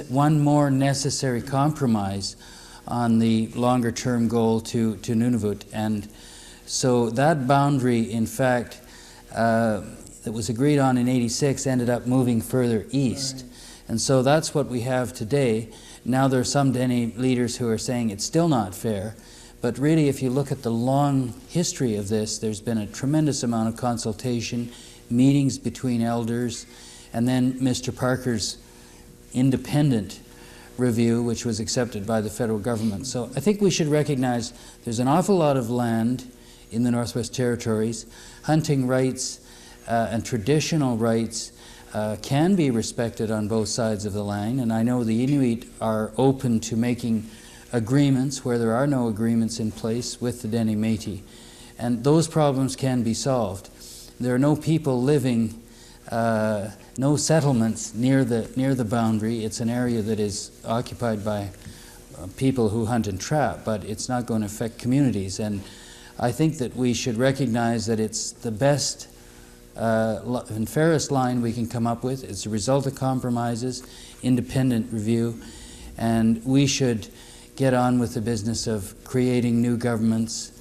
S5: one more necessary compromise on the longer-term goal to Nunavut. And so that boundary, in fact, that was agreed on in '86 ended up moving further east. Right. And so that's what we have today. Now there are some Dene leaders who are saying it's still not fair, but really if you look at the long history of this, there's been a tremendous amount of consultation, meetings between elders, and then Mr. Parker's independent review, which was accepted by the federal government. So I think we should recognize there's an awful lot of land in the Northwest Territories. Hunting rights and traditional rights can be respected on both sides of the line, and I know the Inuit are open to making agreements where there are no agreements in place with the Dene Métis. And those problems can be solved. There are no people living, no settlements near the boundary. It's an area that is occupied by people who hunt and trap, but it's not going to affect communities. And I think that we should recognize that it's the best and fairest line we can come up with. It's a result of compromises, independent review, and we should get on with the business of creating new governments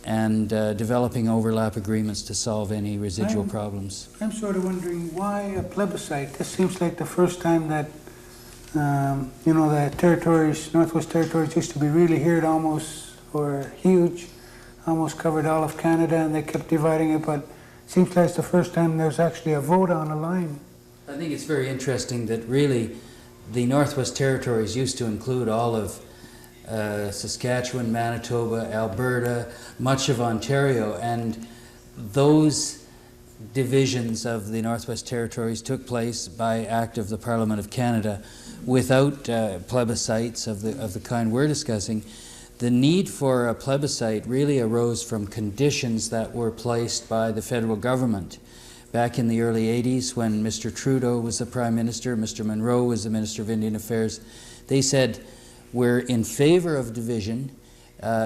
S5: and developing overlap agreements to solve any residual problems.
S1: I'm sort of wondering why a plebiscite. This seems like the first time that you know, the territories, Northwest Territories, used to be really here, almost, or huge, almost covered all of Canada, and they kept dividing it, but it seems like it's the first time there's actually a vote on a line.
S5: I think it's very interesting that really the Northwest Territories used to include all of Saskatchewan, Manitoba, Alberta, much of Ontario, and those divisions of the Northwest Territories took place by act of the Parliament of Canada without plebiscites of the kind we're discussing. The need for a plebiscite really arose from conditions that were placed by the federal government. Back in the early 80s, when Mr. Trudeau was the Prime Minister, Mr. Monroe was the Minister of Indian Affairs, they said, we're in favor of division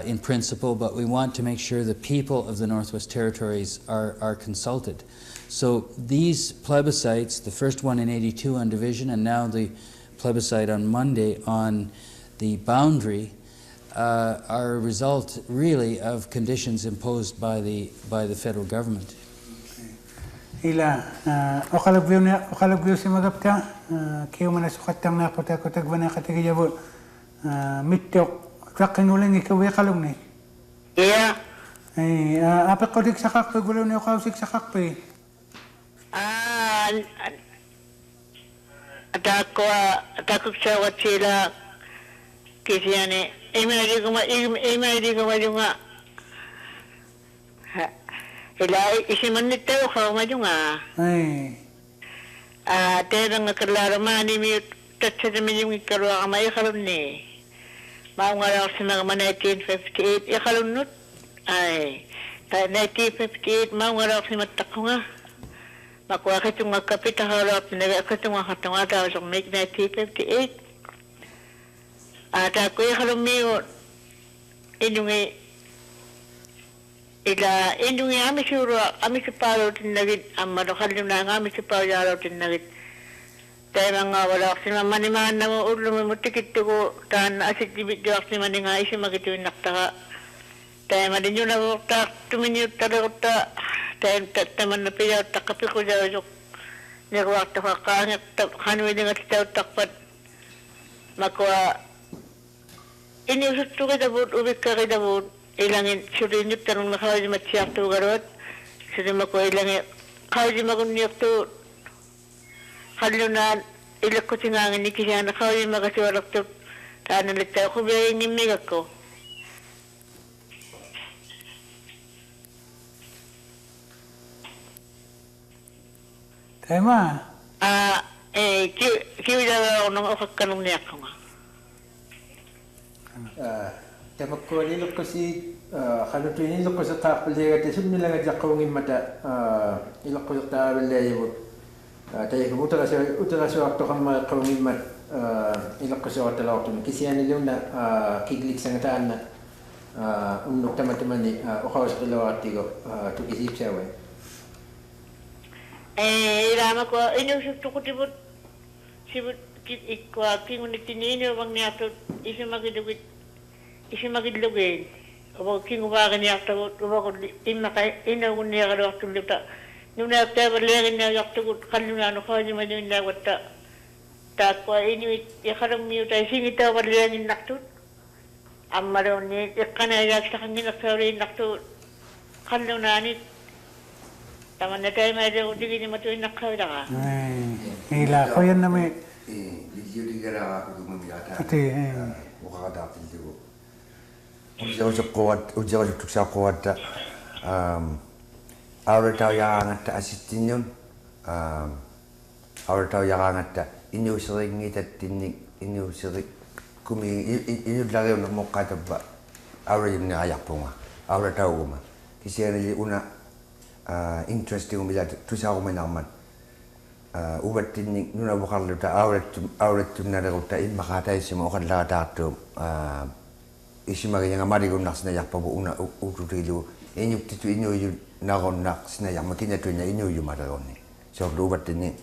S5: in principle, but we want to make sure the people of the Northwest Territories are consulted. So these plebiscites, the first one in '82 on division, and now the plebiscite on Monday on the boundary, are a result really of conditions imposed by the federal government.
S1: Ila okalagvyo si magapta kiyo manasukatang na kotak bana katigiyabo mityok trakin uling ikaw kalong ni.
S6: Yeah.
S1: Ay apa kodik sakak pe gulo ni okausik sakak pe.
S6: Atakok sa watsila kisiane imedi ko majunga ilai isiman nito ko majunga terang kerlara mani mi tatsa mi yung ikarwa kamay kalon ni maunga sa mga 1958 ikalon nut ay 1958 maunga sa matakunga makuha kitong kapita harap kitong katunga daw sa 1958 ako ikalon mi inungi ami sura ami separo tinagit amado kalum na ami separo yaro tinagit tayo nga wala kasi maniman na ulo mo tikit ko tan asik dibit dak si maninga isi magitu naktaka tayo madin yun na tak tuminyut tarota tayo taman na piyaw takapi ko daw yung nagwak ta kanya kanwi nga tayo takpat makwa ini sutu kita buat ubik kita buat ilangin surinip tanong na kawaj matsiyak to garot surin mako ilangin kawaj magunyak to halunan ilak ko tingangin ni kisya na kawaj magasiwarak to tanan lita ko biya inimigak ko
S1: Tema
S6: kiwila ako nung kanong niyak ko nga
S2: Tamakko nilok ko si kaluto nilok ko sa tapalya at isun nila nga jakawangin mata nilok ko sa tapalya yun tayo ko utara sa wakto kang makawangin mat nilok ko sa wakto lakto kisiya nila na kiglik sa ngataan na unok taman-taman ni ukaw sa kalawati ko tukisip siya wen
S6: ilama ko inusok to ko tibot sibot ikwa kingunit tinino bang niyato isi magidlugin o king ubagan niya tagot ubako imakay inagun niya kada waktu luta nung nagtabalagin na yakto kalunano ko ni madun na wata takwa Inuit yakarang miyo tayo singita balagin nakto amaro ni kanaya sa kanya naksauri nakto kalunanit taman na tayo medyo digin ni matuin nakawda ka
S1: ila ko yan na may
S3: video di gara ako gumamilata
S1: ati
S3: wakakadapin ko Ujjawa tuksa kuat awal tahu yang ada asitinun awal tahu yang ada inu sering kita tinik inu sering kumi Inuit lagi una mo kata ba aura yung nakayak po nga aura tao ko ma kasi ano una interesting ko bila tusa ko may naman ubat tin nuna bukal luta aura tum na daw ta in makatay si mo kan la ta to isimagay nga mari ko nak sinayak pa bu una ututilo Inuit tu Inuit na ko nak sinayak makinya tu nya Inuit madaron ni so ubat tin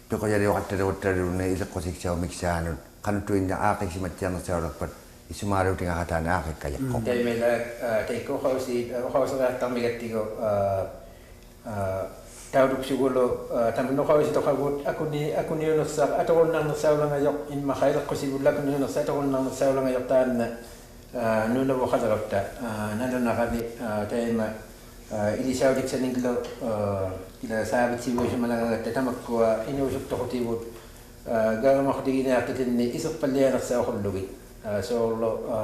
S3: to ko yari wakta do taru ne ila ko sik chao miksan kan tu nya akay si matyan sa rapat isumaro tinga kata na akay kayak ko
S2: dai mela tai ko hausi tamigati ko tawduk siguro tamno hausi to kabut aku ni no sa atawon nang sa lang ayok in makhail ko siguro kun no sa atawon nang sa lang ayok tan no bo khadarota nando na kami tai ma ili saudik sa ninglo ila sabi si mo malang tamak ko inusok to kotibut gala mo khudi na tatin ni isok palya sa khulugi so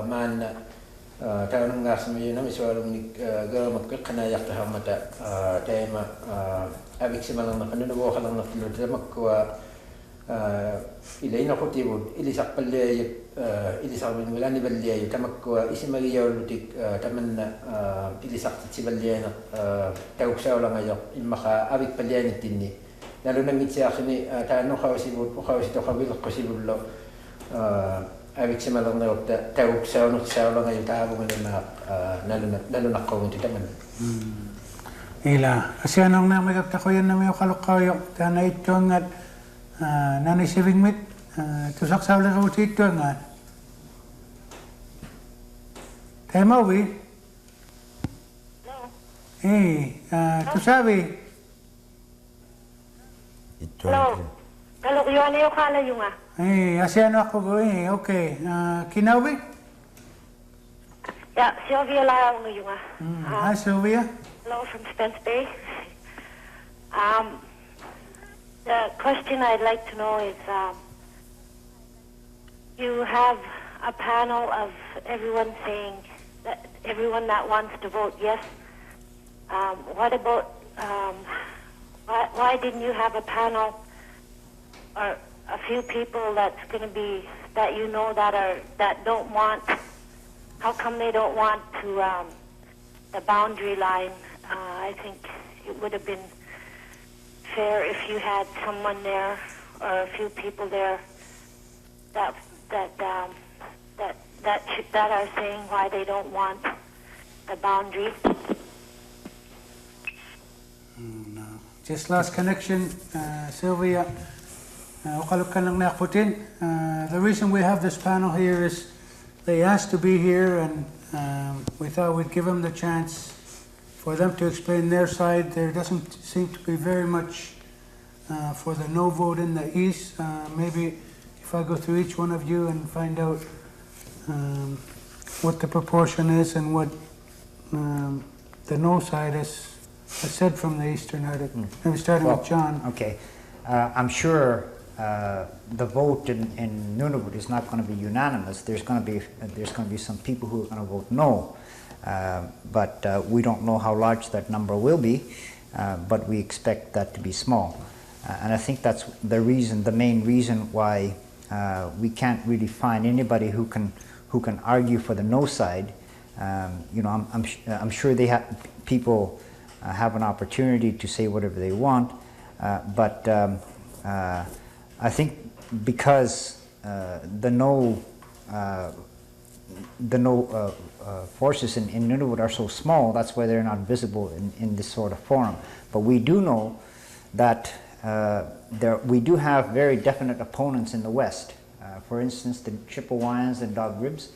S2: man taon ngas mo yun mi so ni gala mo kana yak ta hamata tema abik si malang nakano na bo khalang nakilo tamak ko ila ina kotibut ili sak palya ili sabi wala ni balya tamak ko isimagi yawlutik tamanna ili sak si balya na tawk sa wala ngayok imaka abik palya ni tinni lalo na mitsi akhini taano khawsibut to khabil qasibullo abik si malang na tawk sa wala ngayok taabo na lalo na qawin taman
S1: ila asianong na may kaptakoyan na may kalukayo tana itong at nani siving mit tusak sa wala ko itong at tema wi tu sabi
S7: hello kalau yun yung kala yung
S1: asiano ako go okay kinawi
S7: yeah Sylvia la yung
S1: hi Sylvia
S7: hello from Spence Bay. The question I'd like to know is you have a panel of everyone saying that everyone that wants to vote yes. What about why didn't you have a panel or a few people that's going to be that you know that don't want? How come they don't want to the boundary line? I think it would have been fair if you had someone there or a few people there that are saying why they don't want the boundary.
S1: No. Just last connection, Sylvia. The reason we have this panel here is they asked to be here, and we thought we'd give them the chance for them to explain their side. There doesn't seem to be very much for the no vote in the east. Maybe if I go through each one of you and find out what the proportion is and what the no side is said from the eastern Arctic. Maybe starting with John.
S4: Okay, I'm sure the vote in Nunavut is not going to be unanimous. There's going to be some people who are going to vote no, but we don't know how large that number will be. But we expect that to be small, and I think that's the reason, the main reason why we can't really find anybody who can argue for the no side. I'm sure they have people have an opportunity to say whatever they want, but I think because the no forces in Nunavut are so small, that's why they're not visible in this sort of forum. But we do know that we do have very definite opponents in the West. For instance, the Chippewyans and Dog Ribs,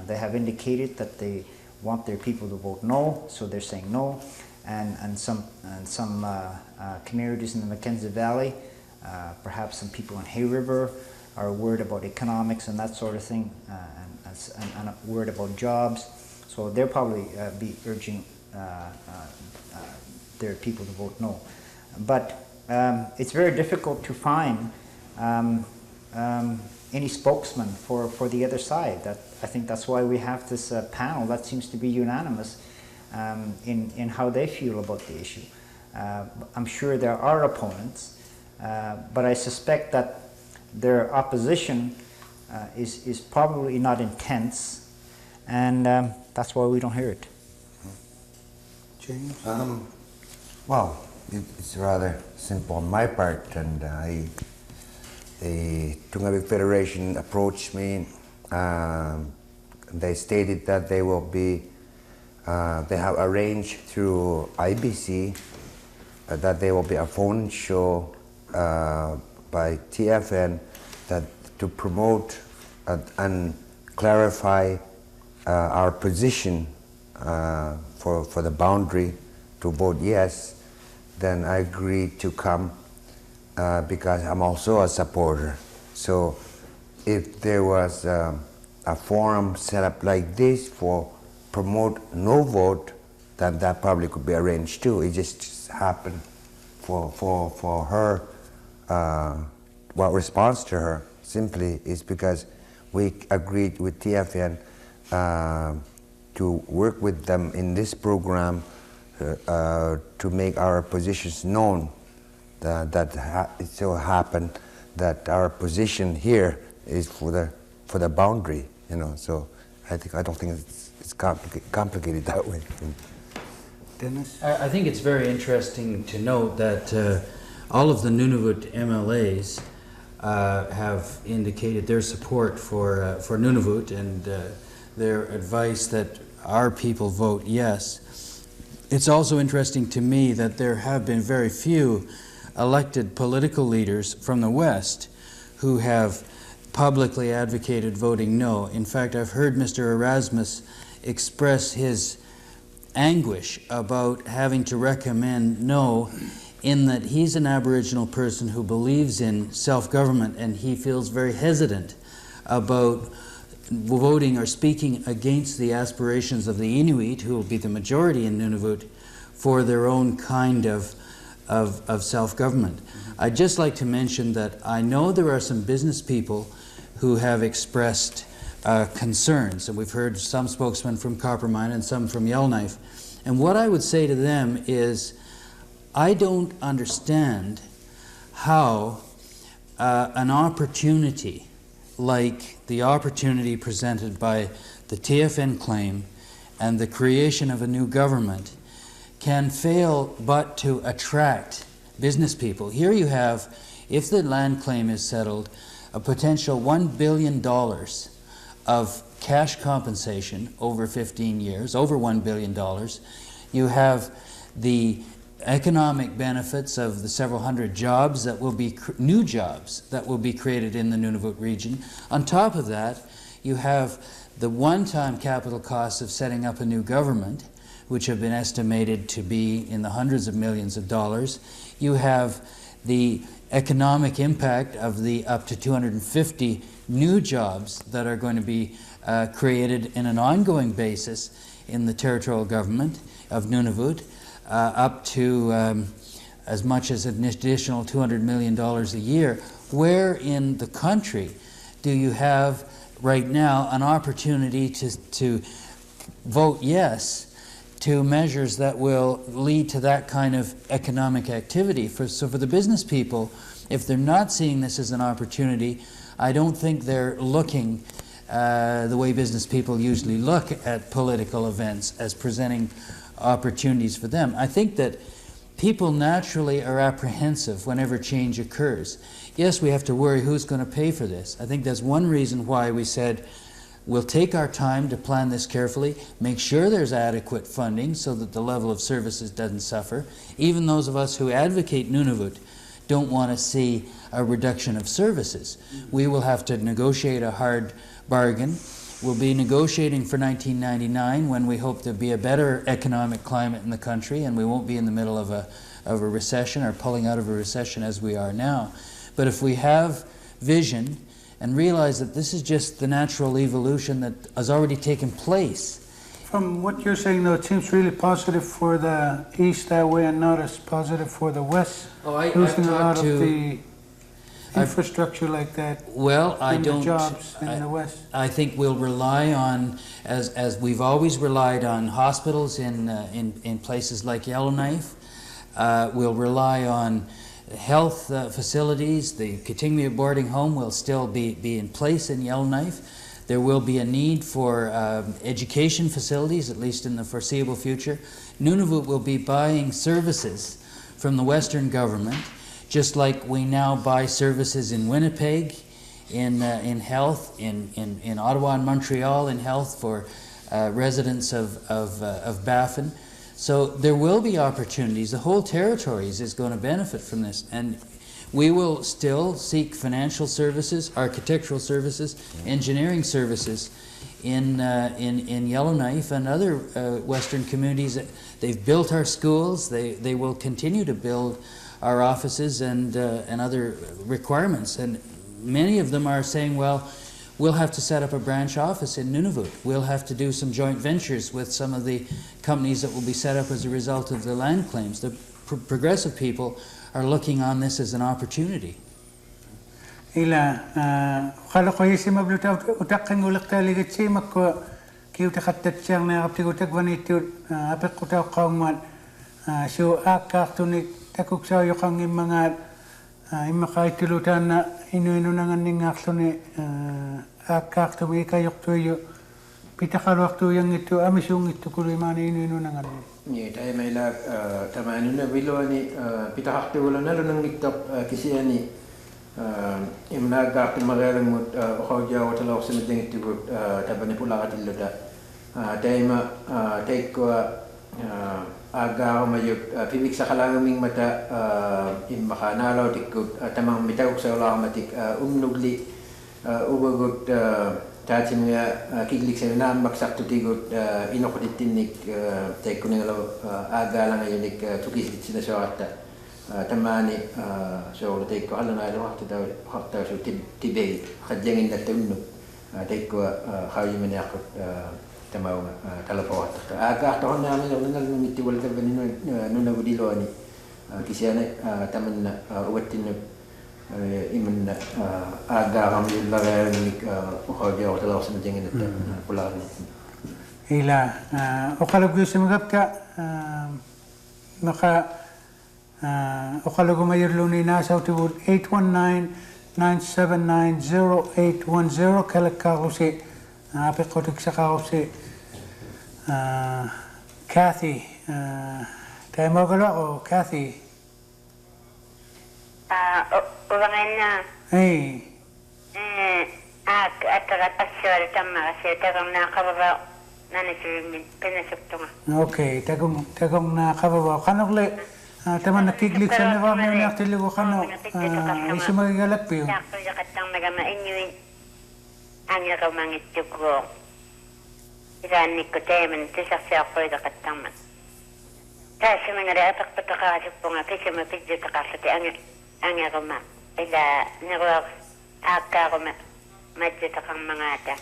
S4: they have indicated that they want their people to vote no, so they're saying no. And some communities in the Mackenzie Valley, perhaps some people in Hay River are worried about economics and that sort of thing, and worried about jobs. So they'll probably be urging their people to vote no. But it's very difficult to find any spokesman for the other side. I think that's why we have this panel that seems to be unanimous in how they feel about the issue. I'm sure there are opponents, but I suspect that their opposition is probably not intense, and that's why we don't hear it.
S1: James?
S3: Well, it's rather simple on my part, and the Nunavut Federation approached me. They stated that they will be, they have arranged through IBC that there will be a phone show by TFN that to promote and clarify our position for the boundary to vote yes. Then I agreed to come because I'm also a supporter. So if there was a forum set up like this for promote no vote, then that probably could be arranged too. It just happened for her. What response to her simply is because we agreed with TFN to work with them in this program to make our positions known. It so happened that our position here is for the boundary, you know. So I don't think it's complicated that way.
S1: Dennis?
S5: I think it's very interesting to note that all of the Nunavut MLAs have indicated their support for Nunavut and their advice that our people vote yes. It's also interesting to me that there have been very few elected political leaders from the West who have publicly advocated voting no. In fact, I've heard Mr. Erasmus express his anguish about having to recommend no, in that he's an Aboriginal person who believes in self-government, and he feels very hesitant about voting or speaking against the aspirations of the Inuit, who will be the majority in Nunavut, for their own kind of self-government. I'd just like to mention that I know there are some business people who have expressed concerns, and we've heard some spokesmen from Coppermine and some from Yellowknife. And what I would say to them is, I don't understand how an opportunity like the opportunity presented by the TFN claim and the creation of a new government can fail but to attract business people. Here you have, if the land claim is settled, a potential $1 billion of cash compensation over 15 years, over $1 billion. You have the economic benefits of the several hundred jobs that will be, new jobs that will be created in the Nunavut region. On top of that, you have the one-time capital costs of setting up a new government, which have been estimated to be in the hundreds of millions of dollars. You have the economic impact of the up to 250 new jobs that are going to be created in an ongoing basis in the territorial government of Nunavut, up to as much as an additional $200 million a year. Where in the country do you have right now an opportunity to vote yes to measures that will lead to that kind of economic activity? So for the business people, if they're not seeing this as an opportunity, I don't think they're looking the way business people usually look at political events as presenting opportunities for them. I think that people naturally are apprehensive whenever change occurs. Yes, we have to worry who's going to pay for this. I think that's one reason why we said we'll take our time to plan this carefully, make sure there's adequate funding so that the level of services doesn't suffer. Even those of us who advocate Nunavut don't want to see a reduction of services. We will have to negotiate a hard bargain. We'll be negotiating for 1999 when we hope there'll be a better economic climate in the country and we won't be in the middle of a recession or pulling out of a recession as we are now. But if we have vision and realize that this is just the natural evolution that has already taken place.
S1: From what you're saying, though, it seems really positive for the east that way and not as positive for the west.
S5: Oh, I've
S1: losing a lot
S5: talked
S1: of
S5: to
S1: the infrastructure like that.
S5: Well, I don't.
S1: The jobs in the west.
S5: I think we'll rely on, as we've always relied on hospitals in places like Yellowknife. We'll rely on health facilities, the Kitingmere boarding home will still be in place in Yellowknife. There will be a need for education facilities, at least in the foreseeable future. Nunavut will be buying services from the Western government, just like we now buy services in Winnipeg, in health, in Ottawa and Montreal in health for residents of Baffin. So there will be opportunities. The whole territories is going to benefit from this, and we will still seek financial services, architectural services, engineering services in Yellowknife and other Western communities. They've built our schools. They will continue to build our offices and other requirements. And many of them are saying, well, we'll have to set up a branch office in Nunavut. We'll have to do some joint ventures with some of the companies that will be set up as a result of the land claims. The progressive people are looking on this as an opportunity.
S1: Ila Qanuq Isumavit utaqqin uliqtaaligatsi makku kiutakhattatsiang naaqaptigutakvanitut apeqqutauqqaungmat su aakkaartunik takuksaayoqangimmangaat immaqaitulutaanna inuinunanganningaarluni aakkaartumi ikayortuiyu pitaqaluartuuyangittu amisuungittukuluimaani inuinunanganni.
S2: Ni tai mai la tamanuna biloni pitaqartuulana lunangittoq kisiani imna gaqti magalangut khawja watalawsinatingittugut tabani pulaqatilluta taima taikko aga mayut pibik sakalangaming mata immakanalo tikkut tamang mitawuk sa ulamatik umnugli ubagut tatimnya kiglik sa nam maksaktu tigut inokuditinik taikunelo aga lang ayunik tukis sinasawata tamani so taikko alana ilo hakta so tibay khadjangin natunno taikko khawimani akut tamaw talapawat aga tahon namin nunal miti wal tabani Nunavut diloni kisiyana tamanna uwatin iman aga kami lagar ni khawja wa talawsan jengin pular
S1: Ila Iqaluit Isumavit maka Iqaluit mayurluni nasautibut 819-979-0810 kalakkarusi apeqotik saqarusi Kathy taimogalo o Kathy
S7: Urangena
S1: hey
S7: atagatasyor tamma setagam na kababa nanisumin pinasuktunga.
S1: Okay, tagong na kababa Qanuq le taman nakiglik sa nawa mo naktilugo Qanuq Isumavit
S7: Takto yakatang nagama Inuit anya kamangit tukro. Iran nikotemen tisasya ko yakatang man. Kasi mangyari atak patakasip po nga kasi mapidyo takasati anya kama. Ila nagawag aka ko madyo takang mga ata.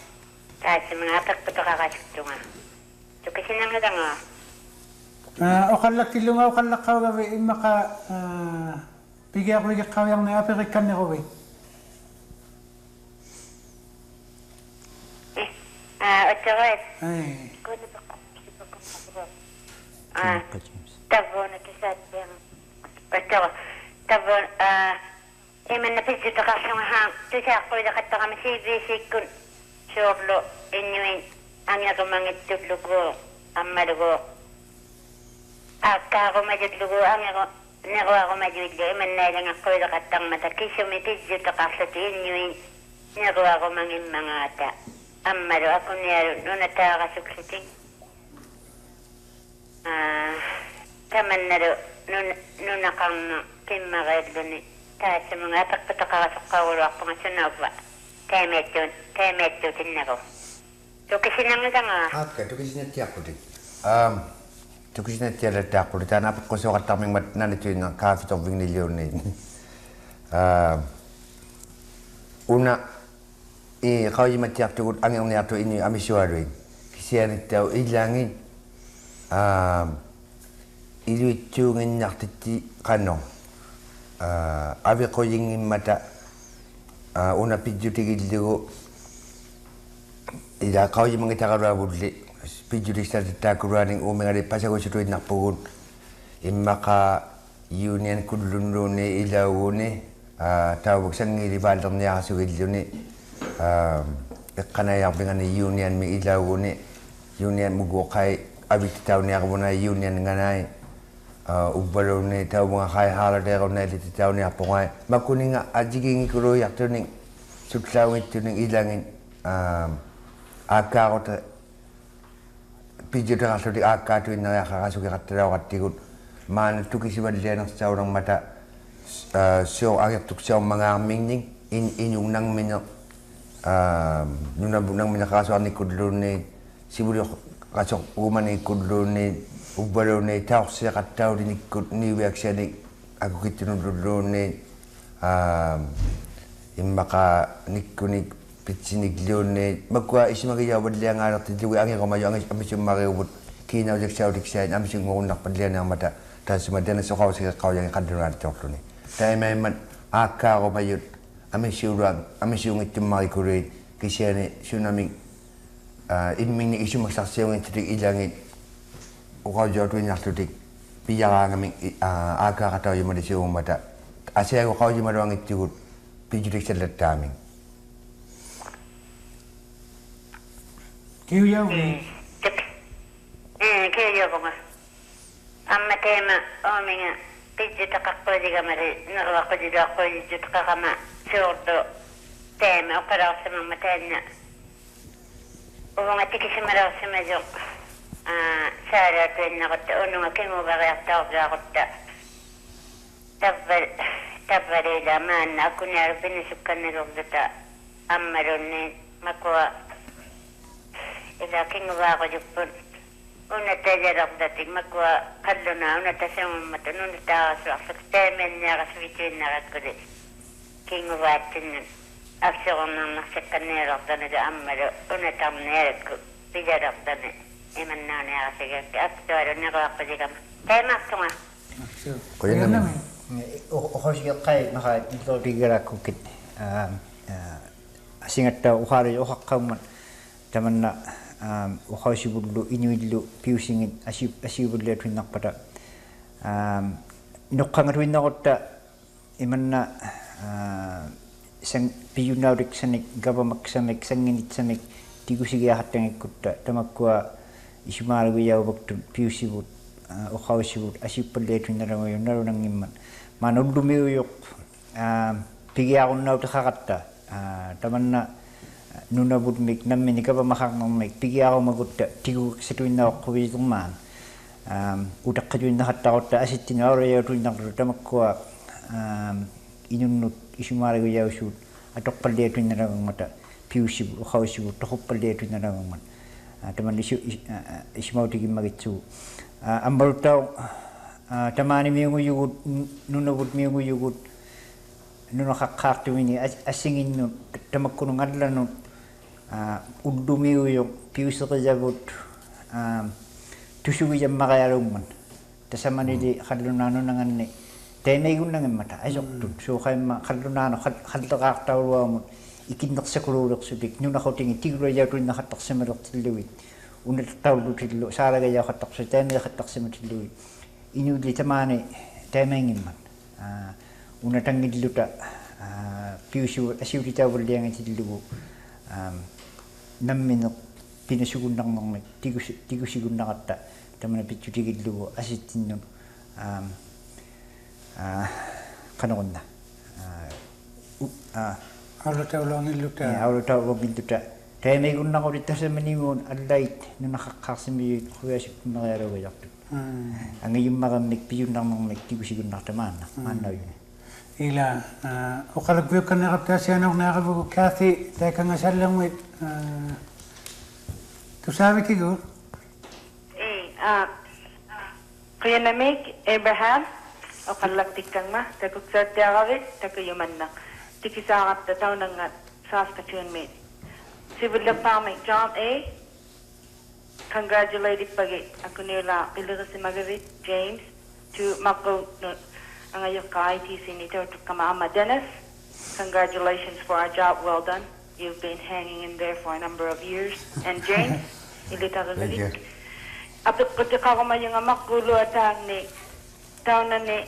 S7: Kasi mga atak patakasip po nga. So kasi nangyari nga.
S1: Okalak tilunga okalak kawgawi imaka bigay ako ikawang na apirikan na kawi.
S7: Otoret.
S1: Ay.
S7: Tabo na kisat yang. Otoret. Tabo iman na pidyo takasang hang. Tusiya ko yakata kami CBC kun Sorlo Inuit anya kamangit tuklugo amalugo. Aka ko majutlugo anya ko majutlo iman na lang ako yakatang matakisyo mitidyo takasati Inuit nagawa ko mangin mga ata. Amaro ako niya nung natakasuksiting. Taman na ro nung nakang kimagaylo ni. Tapos sa mga atak-patakakasukawalo ako nga sunagwa. Temetyo tinako. So kasi nangyari nga.
S3: Okay, tukis na tiyak ko dik. Tukis na tiyak ko dik. Tanap ko sa kataming nanito yung kafit of vinilyon ni. Una kau yang tiap tu angin ni atau ini amisuari. Kesian itu ilangin Inuit cungin nak titi Qanuq. Abi kau ingin mata una piju tigil tu. Ila kau yang mengitakan rabudli piju di sana tak kurang umi ada pasal kau sudah nak pun. Imaka union kudlunune ilawune tawag sangi di balong niya kasugilune kanaya dengan union mi ilawune union mugokay abit taw niya kabuna union nganay ubalone taw mga kay holiday ko na dito taw niya pungay makuning ajiging kuro yak tuning sutlawin tuning ilangin aka ko ta pijud ka so di aka tuin na kakasuki katraw katikut man tukisi badlian sa orang mata so agak tuk sa mga mingning inyong nang minyo Nunavut nang minakasuan ni kudlone sibuli kasok uman ni kudlone ubalone taw siya kataw din ni wiyak siya ni ako kitinudlone imaka nikunik pitsiniglyone magkwa isimagayaw badliang anak tijuwi ang ikamayo ang amisyung mariubot kinaw dik siya dik siya amisyung ngunak badliang ng mata dan sumadyan sa kaw siya kaw yung kadrunan toklo ni tayo may man aka ko mayut amisyung itim makikurit kisya ni tsunami inming ni isu magsaksayong ititik ilangit ukaw jaw tuwin naktutik piyaka ngaming aka kataw yung madisyung mata asya ko kaw yung maruang itikut pijudik sa lataming
S1: Kiuyaw
S7: Kiuyaw ko nga. Amma tema ominga pijita kakpodi gamari narwa ko dito ako dito kakama sordo tema operaw sa mga matanya. Uwang atikisimaraw sa medyo sara tuwin na kota uno nga kimo baka tawag ako ta tabbarida man ako niya binisukan na rogdata amma ron ni makuha ila kinguwa ko jupun una tajarak dating magwa kadlo na una tasang matunun ta sa temen niya kaswitin na rakuli kinguwa tin akso na nakakanera dana da amaro una tamner ko pijarak dana eman na niya sige aktor na ko apajigam tema tuma
S3: ko yan naman
S4: Ukosyo kay maka ito tigara kukit asingat ta ukari ukakaman taman na ukosyo budlo inuidlo piusingin asibudlo tuin nakpada nukkang tuin nakota iman na sang piyunawrik sanik gabamak sanik sanginit sanik tigusiga hatang ikutta tamakwa isumarago yaw baktu piusibut ukosyo asipudlo tuin narangayon narunang iman manudumiyok pigya akong nautakakata taman na Nunavut mik namin ika pa makakang mik pigya ako magutta tigo sa tuwin na ako kuwitong man utak ka tuwin na katakota asit tinawara yaw tuwin na karuta makkuwa inunut isumara ko yaw shoot atok palde tuwin na rangang mata piusib ukausib takop palde tuwin na rangang man taman isumaw tigim magitsu ambaru tau tamani miyong uyugut Nunavut miyong uyugut nunakakak tuwin ni asingin nun tamakkunong adlan nun udumi uyong piusa ka jabut tusugi jam makayarong man tasaman di kadlunano nangan ni tenay gun nangan mata ayok tun so kay kadlunano kadlakak tawwa mo ikinnak sa kulurok subik nunakaw tingi tigro yaw tuwin nakatak sa marok tiluwit unat tawlo tilo sara gayaw katak sa tenay katak sa matiluwit inudli tamani temengin man unatang idluta piusu asiwita waliang idlugo namminok pinasugun nang mga tigusigun na kata tamana pichu tigidlugo asitin nun kanokon na
S1: Aulutaw lang iluta.
S4: Aulutaw lang iluta kaya may gun na ko dito sa manimon allight na nakakasimi kuya si makayaraw gayak ang iyong makamik piyon nang mga tigusigun na taman manaw yun
S1: Ila, ukalagwib ka nakapta siya nung nakabugo Kathy, teka nga siya lang wait. Tusabi kigo?
S6: Kuya namig, Abraham, ukalagtik kang ma, tagugsat Tagalik, tagayuman na. Tikisakat na tao ng Saskatchewan mate. Sibudlang pamay, John A. Congratulated pagi. Ako nila, Ilutas Isumavit, James, to Mako, ang ayok ka-ITC nito to Kamama Dennis. Congratulations for our job, well done. You've been hanging in there for a number of years. And James, ilita ka galit. Apit ko tika ko mayong amak gulo at ni taon na ni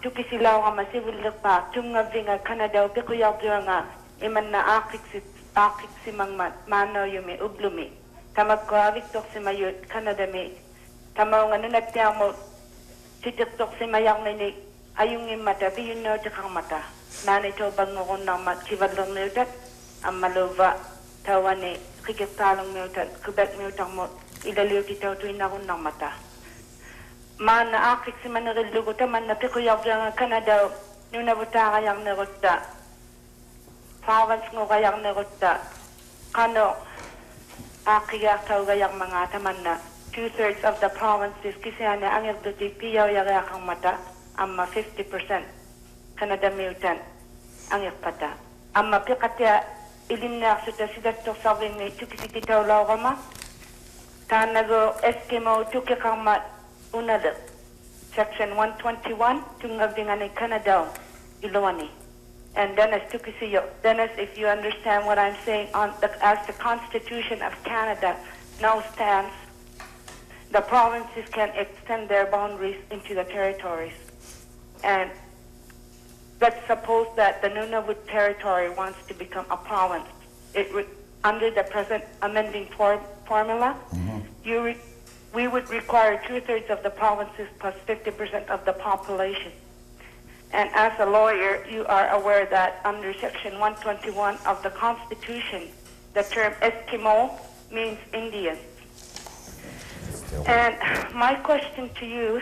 S7: tuki sila nga masibul pa tunga vinga Canada pikuyaw nga iman na akik si mangmat mano yumi ublumi tamag ko tok si mayut Canada me tamaw nga nunagtiang mo sitiktok si mayang nini ayung mata biyun no tikang mata nani to bangon ng mat kibadlong neutat ang malova tawane kikiptalong neutat kubek neutang mo ilaliw kita tuwin akong ng mata mana akik si manarilo ko taman na pikuyaw nga Canada Nunavut kayang nerutta province ngo kayang nerutta Qanuq akiyak tau kayang mga taman na 2/3 of the provinces kasi ana ang erduti piyaw yakang mata amma 50% Canada mutant ang yakpata amma pikatya ilinnak suta sidatok sabing may tukisiti tau lawama tanago Eskimo tukikang mat unada section 121 tungabingan ni Canada ilawani and Dennis tukisiyo Dennis, if you understand what I'm saying as the Constitution of Canada now stands, the provinces can extend their boundaries into the territories. And let's suppose that the Nunavut territory wants to become a province. Under the present amending formula, we would require 2/3 of the provinces plus 50% of the population. And as a lawyer, you are aware that under Section 121 of the Constitution, the term Eskimo means Indian. And my question to you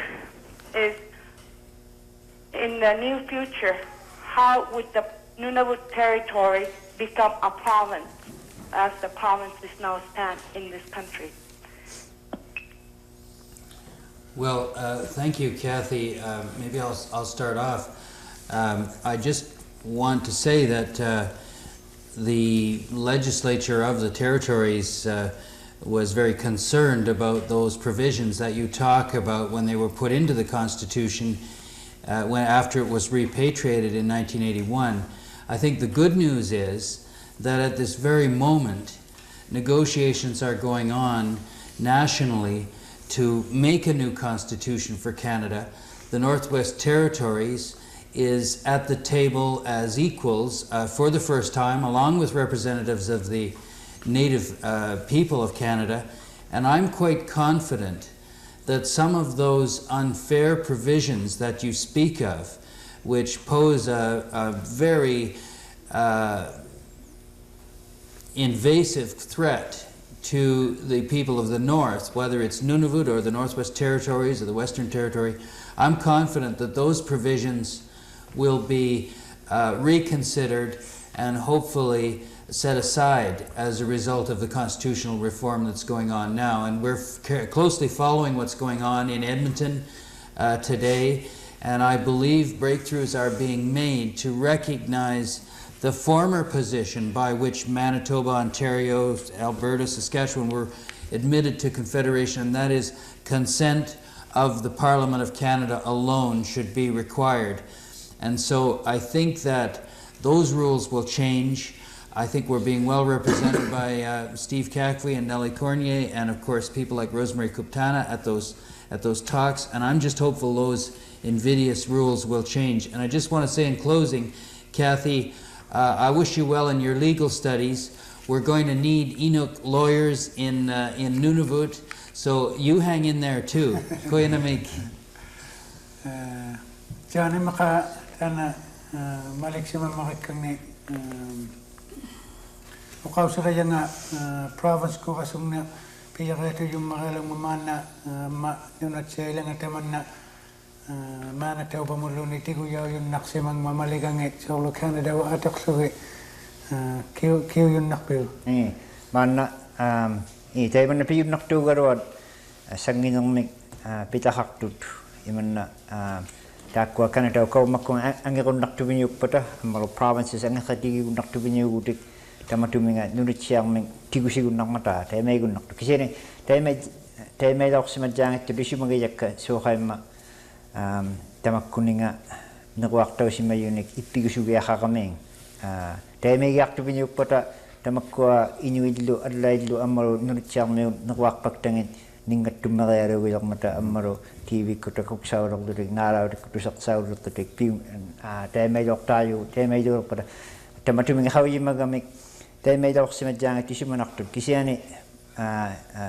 S7: is, in the near future, how would the Nunavut territory become a province as the provinces now stand in this country?
S5: Well, thank you, Kathy. Maybe I'll start off. I just want to say that the legislature of the territories was very concerned about those provisions that you talk about when they were put into the Constitution after it was repatriated in 1981. I think the good news is that at this very moment, negotiations are going on nationally to make a new constitution for Canada. The Northwest Territories is at the table as equals for the first time, along with representatives of the Native people of Canada, and I'm quite confident that some of those unfair provisions that you speak of, which pose a very invasive threat to the people of the North, whether it's Nunavut or the Northwest Territories or the Western Territory, I'm confident that those provisions will be reconsidered and hopefully set aside as a result of the constitutional reform that's going on now. And we're closely following what's going on in Edmonton today, and I believe breakthroughs are being made to recognize the former position by which Manitoba, Ontario, Alberta, Saskatchewan were admitted to Confederation, and that is consent of the Parliament of Canada alone should be required. And so I think that those rules will change. I think we're being well represented by Steve Kakwe and Nellie Cornier, and of course people like Rosemary Kuptana at those talks, and I'm just hopeful those invidious rules will change. And I just want to say in closing, Kathy, I wish you well in your legal studies. We're going to need Inuk lawyers in Nunavut, so you hang in there too. Koyanamik.
S1: Jani maka ana malik sima makikani ukaw sa kaya nga province ko kasong na piyakito yung makalang mamana yun at siya ilang ataman na mana tao pamulunit ikuyaw yung naksimang mamaligangit sa ulo Canada wa atak suwi kiyo yung nakpil
S4: mana tayo man na piyo naktugarod sanginong may pitahaktut iman na takwa Canada ko makong ang ikon naktubinyuk pata malo provinces ang katigi naktubinyuk utik tamatuming nunit siyang may tigusigun nak mata tayo may gun naktu kasi ni tayo may daw si madjang ito bisi magayak so kay ma tamakuninga nagwaktaw si mayunik ipigusugi akakaming tayo may yaktubinyuk pata tamakwa Inuit lo adlay lo amalo nunit siyang may nagwakpagtangin ningat tumagero wilak mata amaro TV ko takok saurok durik ngaraw ko tusak saurok durik piu tay may lok tayo tay may lok para tamatu mga hawi magamik tay may lok simadjang tisu manakto kisiani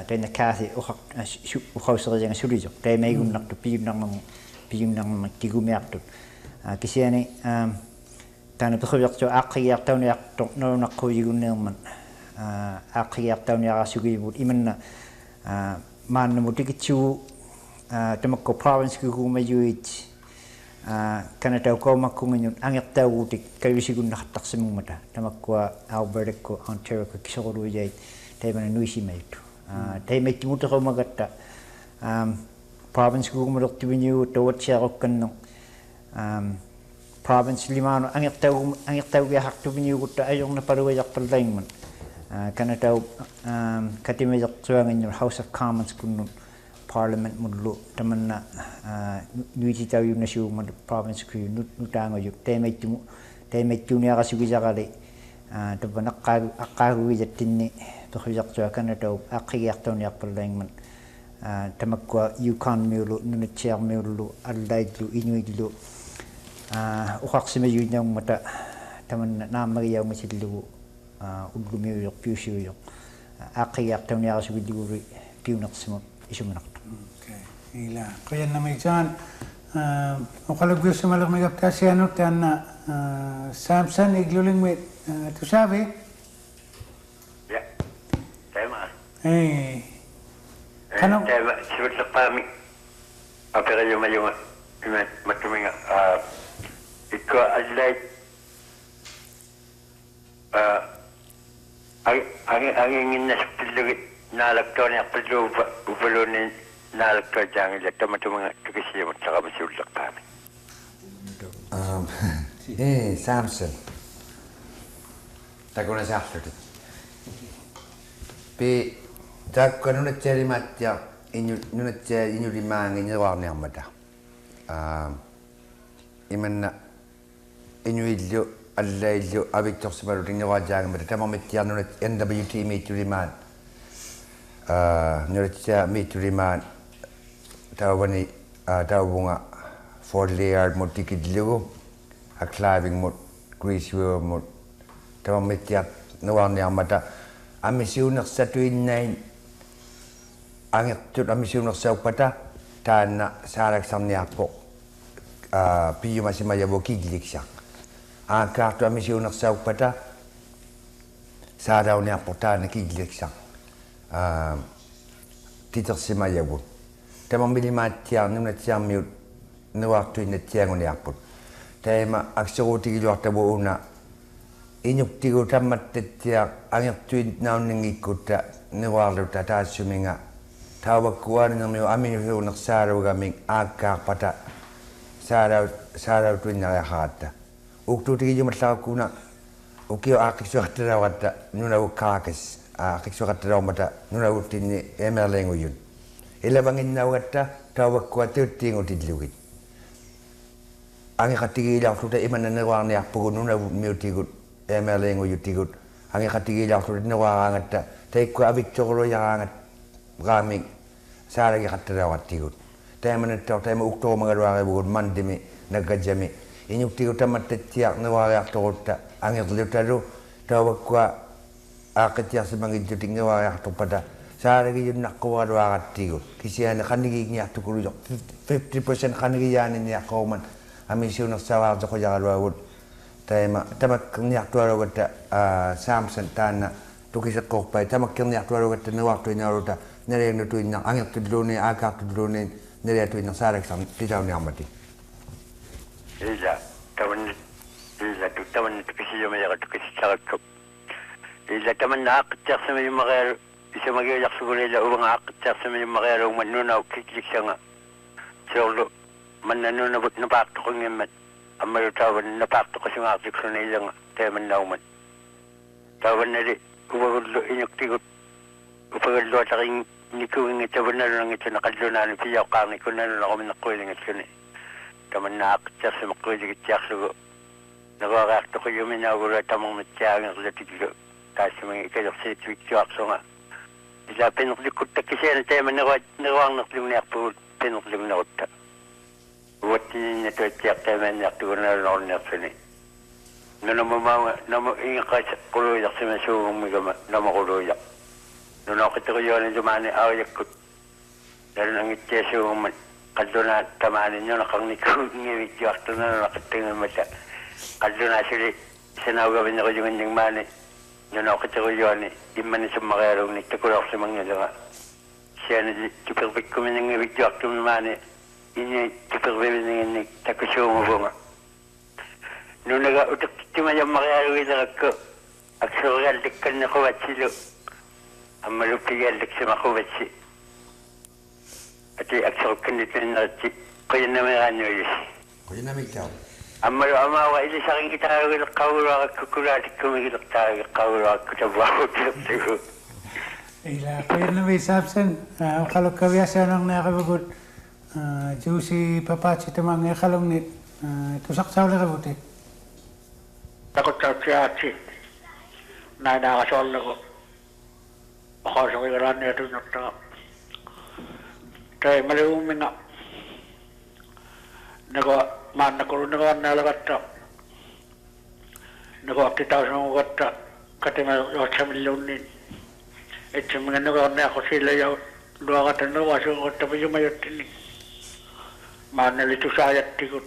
S4: tay na kasi ukhaw sa jang sulijo tay may gun nakto piu nang tigumiakto kisiani tanu pkhyak jo akhiyak taw ni akto no nakko yigun man akhiyak taw ni asugui but imanna man mutikichu tamakko province ku mayuit kana taw ko makungun angyak taw utik kayusigun nakatak sa mata tamakko Alberta ko Ontario ko kisoro jay tay man nuisi mayto tay may timuto ko magatta province ku marok tibinyu tawat siya ko kanno province limano angyak taw ya hak tibinyu ko ta ayong na paruwayak paldaing man kana taw katimayak tuangan yung House of Commons kun Parliament mudlo taman na nuiti taw yung nasyo man province ko yung nutango yung temay niya kasi wijakali taban akahuwijat tinni tukhujak tuwa kana taw akiyak taw niya paldaing man tamakwa Yukon miulo nunachyak miulo aldaidlo Inuitlo ukaksima yun yung mata taman na mariyaw masidlo udlumiyo yok piusiyo yok akiyak taw niya kasi widuri piunak simot isumanak.
S1: Okay, ila kaya na may dyan ukalagyo sa malak may kaptasyanok tan na Samson igluling with to sabi
S8: ya tema
S1: Qanuq
S8: tema sibut sa pami apera yung mayunga matuminga iko alay ang ingin na sepilugit nalagto niya palo uvalunin nalagto dyan ila tamatumanga tukisiyo at saka masulak pami.
S3: Samson. Takuna sa after. Pi takuna cheri matya inyu limang inyu warni amata. Imanna inyu ilyo allaylo abiktor simaruting nawajang mata tamang mitya NWT Minister nurutya Minister tawani tawunga 4-layer mo tikidlo a climbing mo greaseware mo tamang mitya nawang mata amisyon sa 29 ang tut amisyon sa pata tana sarak samnya po piyu masih mayabo kiglik siya ang kartu amisyon sa pata saraw niya po tana kiglik siya titok si mayabo tamang bilimatya nung natya mute na waktu natya ngun yapot tema aksyo tigilo tabo una inyuk tigo tamat tetya ang tuin naun ngikuta ni walu tata suminga tawakuan ng meu aminu naksaraw gaming agka pata saraw tuin na hata uktu tigilo matlaw kuna ukio akisyo katrawata nuna ukakas akisyo katraw mata nuna utini MLA nguyun ilabangin na wata tawakwa tuting utidlugit ang katigila tuta iman na nawang niya pugununa miutigut MLA nguyutigut ang katigila tuta nawang ata tay ko abikchoro yangat gaming saragi katrawat tigut tay man taw tay ukto mga ruwa bugod mandimi nagajami inyuktigut tamatetiak nawang aktorta ang itlutaro tawakwa akatya sa mga juting nawang aktorpada saragi yun nakuha ruwa tigut kisiya na kanigi niya tukulu 50% kanigi yanin niya kauman amisyon ng sawa ko jagalawud tamak niya tuwaro gata Samson tana tukisat ko pa tamak niya tuwaro gata na waktu niya ruta nere no tuin nang angak tudlone agak tudlone nere tuin nang sarak sam titaw niya mati
S8: ila taman tukisiyo may tukisat ko ila taman nakakatyak sa may mga isa magiyak siguro ila ubang nakakatyak sa may mga manunaw kiklik siya nga solo man Nunavut napakto ko ngayon amayo tawan napakto ko siya nga na ilang teman nauman tawan na di uwagudlo inyok tigot upagudlo at aking nikuwing itawan na lang ito nakadlo na ng piyaw kami ko na lang ako nakuwiling at yun taman nakakatyak sa makuwiling at yak sugo nakakakto ko yung minaguro at amang matyagang latiglo kasi mga ikalok sa itwik tiyak so nga Isa pinuklikot ta kasi na tayo manawang naklungniakpo pinuklingnakot ta. Uwat na ito tiyak tayo manaktuwa na rin naksuni. Namu ingat ka kuluyak sa masugong mga namakuluyak. Nakita ko yun ang dumani awayak ko. Dahil nang itiyasugong kaldo na tamanin nyo nakangnikong ngimidyo akto na nakatingin mo siya. Kaldo na sila sinawagawin ako yung inyong mani. Nakita ko yun iman sa makarong nagtakulak sa mga nga. Siya na tipirpik ko ng ngimidyo akto na mani. Ini tipirpik ng nagtakusong mo nga. Nung nag-utak timayang makarong ako, aksural dikkan na kuwat silo. Ang malupiyal dik sa makuwat si. At i-aksok ka nito na kaya naman ano yun.
S3: Kaya naman ikaw.
S8: Amalo amawa ili sa aking kitawag kawura kukulati kumigilak tayo kawura kutabaw tayo.
S1: Ila kaya naman sabsan kalau kabiasa nang nakabagot juicy papachi tamang kalong nit tusak saw la kabuti.
S9: Takot sa siyachi. Na nakasol ko. Ako sa kigaran niya ito nakta. Kaya maliwing nga. Nakulong na nalagata. Kita sa mga gata. Katima yung sa milyonin. Ito mga na ako sila yung luwa kata na waso yung gata pa yung mayotin. Manalito sa ayat tikot.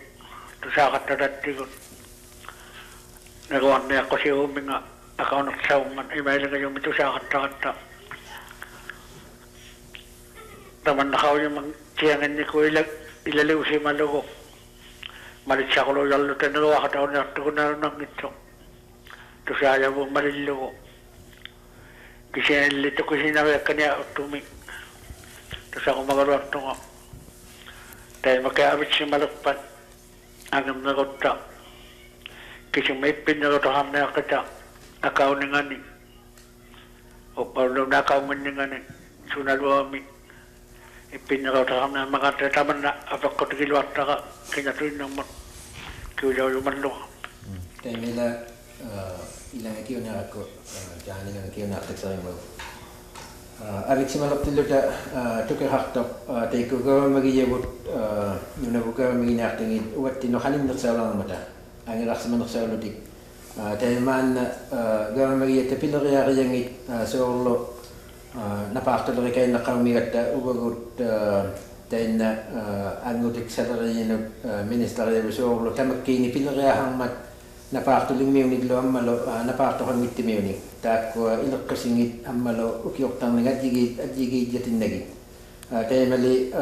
S9: Ito sa katadat tikot. Nagawa na ako si Umi nga. Ako nagsawman. Imaila nga yung ito sa kata-kata. Taman nakaw yung magtiyangan ni ko ilaliw si Malugo. Malit siya ko lo yalo tayo nagawa kataon na ito ko na nang ito. Ito siya ayaw mong malilugo. Kasi nalito ko sinawag ka niya tuming. Ito siya ko magaluan ito nga. Dahil magkaabit si Malukpan. Ang nagota. Kasi may pinagotaham na kita. Nakaw ni nga ni. O parang nakaw mo ni nga ni. Sunalo kami. Ipinagotaham na mga trataman na apak ko tigilwat na ka. Kinatuin naman. Kaya yung manlo.
S2: Kaya nila ilang ikiw na ako. Diyan ilang ikiw na ako sa imo. Arik si malap tilo ta tukar haktok. Tayo ko gawang magiyabot. Yung nabuka maginaktingin. Uwat tinokalim na sa lang mata. Ang irak sa manok sa ulotik. Tayo man gawang magiyat. Tapilo kaya kayangit sa ulo. Napakto rin kayo nakamigat ubagot tayo na anutik sa rin yung minister rin so ulo tamak kini pinarehang mat napakto rin miyunig lo amalo napakto kang ngiti miyunig tak ilok kasingit amalo ukiok tang nga jigit jatin nagit tayo mali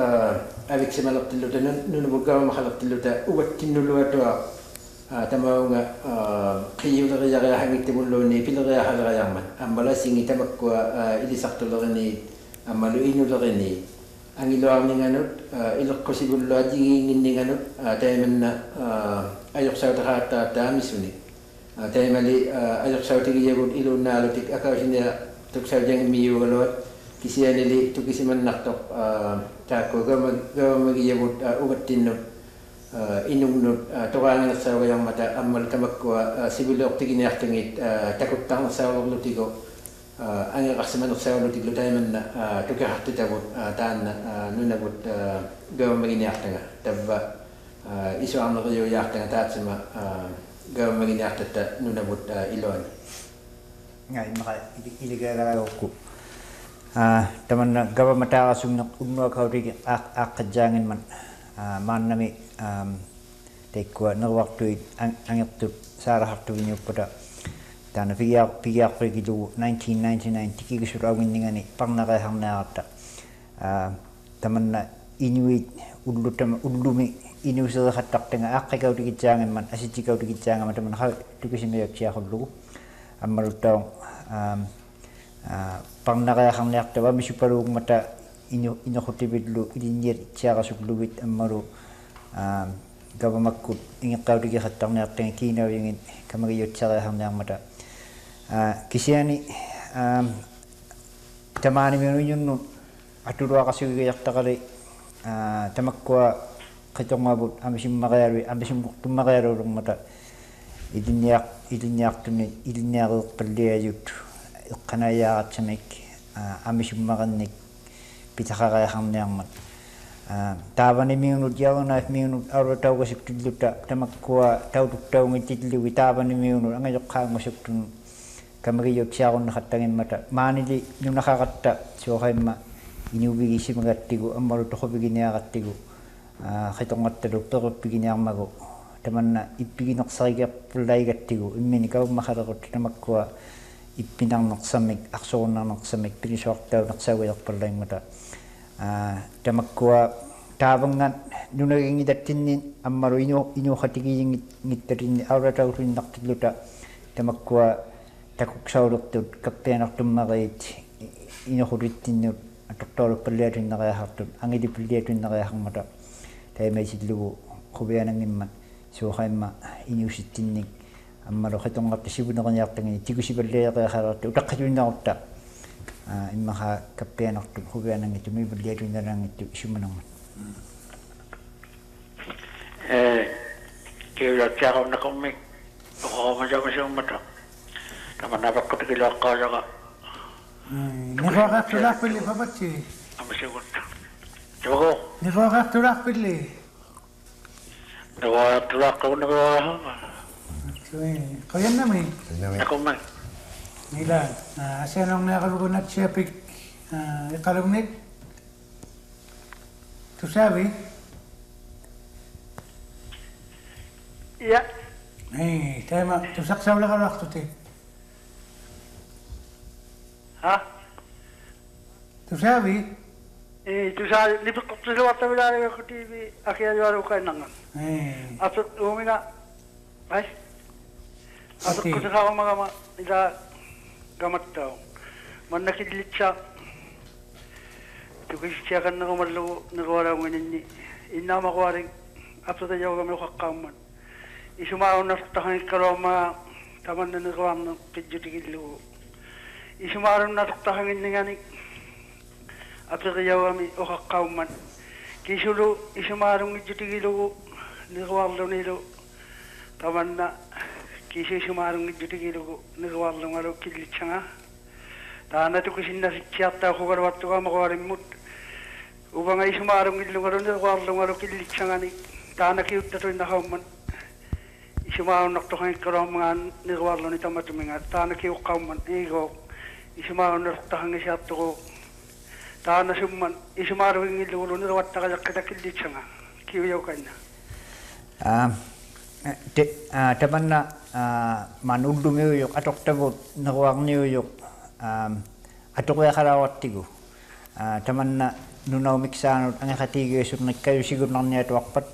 S2: avik sa malok tilo ta nunubugaw makalok tilo ta uwat tinuluwa to tamaw nga kayo na kaya hangit timulo ni pinaraya halaya man ambala singi tamak ko ilisakto lo ni amalo inu lo ni ang iloang ni nganot ilok ko siguro jingin ni nganot tayo man na ayok sa ta misuni tayo mali ayok sa tigiyabot ilo na lotik akaw sinya tuk sa jang miyo galot kisiya nili tukisi man naktok tako magiyabot ubat tinno inungnut tukangan sa wayang mata amal tamak ko sibilok tiginaktingit takot tang sa lutigo ang kasamanok sa lutigo tayo man tukah titabot taan nunabot gawang maginyaktanga tabba iso ang kayo yaktanga taat sama gawang maginyaktat nunabot ilon
S4: ngay maka iligara ko taman na gawang matakasung na unwa kauri akadjangin man man nami tekwa na waktu angit tu sarah haktu vinyo pada dan piyak pergi tu 1999 tiki kesurawin dengan ni pang nakahang na ata taman na Inuit ulumi Inuit sa hatak tengah akai kau dikijangan man asiji kau dikijangan man taman hal tu kesimaya kia hulu amarutong pang nakahang na ata ba misuparung mata ino khotibidlu idinyer tiara sukluwit amaru gaba makut ingat kau digi khatang na teng kina yung kamagiyot tiara hamnang mata kisiani tamani menunun aturo kasi yak takali tamakwa katong mabut ambisim tumakayaro rong mata idinyak tunit idinyak perdiayut kanaya at samek amisummarannik pitaqaqaaqarniarmat taavani miunut yaunat miunut aurataugasuktilluta tamakkua taututtaungittillugi taavani miunut angajoqqaangusuktum kamariyotsiarunnaqattagimmata maanili nunaqaqatta suoqaimma inuvigisimagaattigu ammalu toqopiginiaqattigu qitongattalu peruppiginiarmagu tamanna ippigineqsarigiarpullaigattigu immini kaummakalequt tamakkua ippinarneqsamik aqsorunarneqsamik pilisuartauneqsaguiarpallaingmata tamakkua taavangan nunagingitattinni ammalu inuqatigiyingittatinni auratautuinnartilluta tamakkua takuksaulertut kappianartummariit inuqulittinnut atoqtoorupalliatuinnariaqartut angilipilliatuinnariaqarmata taimaisillugu qubianangimmat suuqaimma inuusittinnik ammalu qitonqarta sivuneqaniartangini tigusiballiaqeqarartu utaqqatuinnarutta immaqa kappianartut qubianangittu mipalliatuinnarangittu isumanarmat
S9: kiulatsiaqornaqammik oqoqamajamasummata tamanapakkapikilaqqaajaqa
S1: niqoqartulaqpilli papatsi
S9: amasugut jogo
S1: niqoqartulaqpilli
S9: niqoqartulaqqaunaqoaha
S1: qoyannami
S9: nakumman
S1: nila asenong naqalugunat siapik iqalugnit tusabi
S6: ya
S1: tema tusaqsawlaqalaqtuti
S6: ha
S1: tusabi
S6: tusabi lipiqtiluartavilaalega kutiivi akiajuaruqainangan apsut uumina ai apsut kutisaqamagama ila gamattau mannakillitsa tukisitsiaqannaqamallugu niqualaungininni innaamaquaring apsutajaugamiluqaqqaamman isumaarunartahangiqqaluamma tamanna niquarne qijjutigillugu isumaarunartahanginninganik apsutajaugami uqaqqaumman kisulu isumaarungijjutigilugu niquarlunilu tamanna kisu isumaarungijjutigilugu niquarlungalu killitsanga taana tukusinnasitsiartauqugaluartugaamaquarimmut ubanga isumaarungillungalu niquarlungalu killitsangani taana kiuttatuinnaqaumman isumaarunartoqangiqqaluammaan niquarluni tamatuminga taana kiuqqaumman igo isumaarunartahangisiartuqu taana summan isumaarungillugulu niquattaqajaqqita killitsanga kiuyaukainna
S4: tamanna manullumiuyuq atoqtavut nequarniuyuq atoqiaqalauartigu tamanna nunaumiksaanut angaqatigiusurnikkayusigunarniatuarpat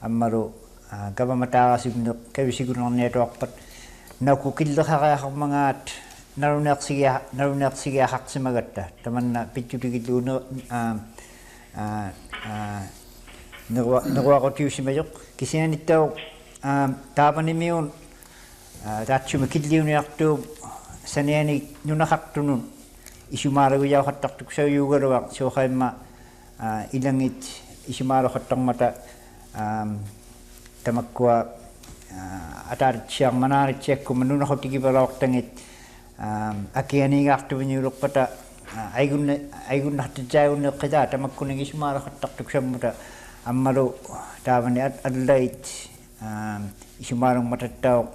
S4: ammalu gavamataarasugneq kayusigunarniatuarpat nakukilleqariaqarmangaat naruneersigiaqarsimagatta tamanna pitjutigilluune nequaqutiusimajoq kisianittau taapanimiun taatsuma killiuniartuum saniani nunaqartunun isumaaraguyauqattartuk sauyuugaluaq suuqaimma ilangit isumaaloqattarmata tamakkua ataaritsiarmanaaritsikkumma nunaqutigivalortangit akianigaartuviniulorpata aigunnartitsaagunneqqitaa tamakkunig isumaaloqattartuk sammuta ammalu taavani allait isumaalungmatattauq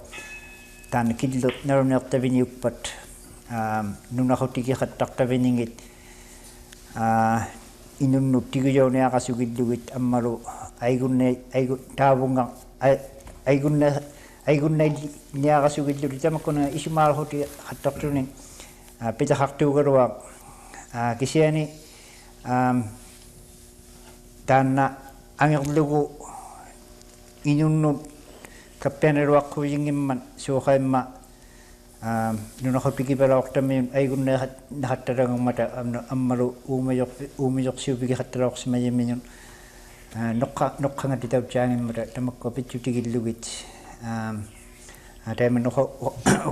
S4: taana killu naruneertaviniuppat nunaqutigiqattartaviningit inunnut tigujauniaqasugillugit ammalu taavunga aigunnaiниaqasugilluli tamakkuna isumaaloquti qattartuni pitaqartuugaluaq kisiani taanna angerlugu inunnut kappianaluaqquvingimman suuqaimma nunaqutigivalortamiun aigunneqattalangermata ammalu uumijoqsiupigiqattaloqsimayiminun noqqangatitautsiaangimmata tamakkua pitsutigillugit taiman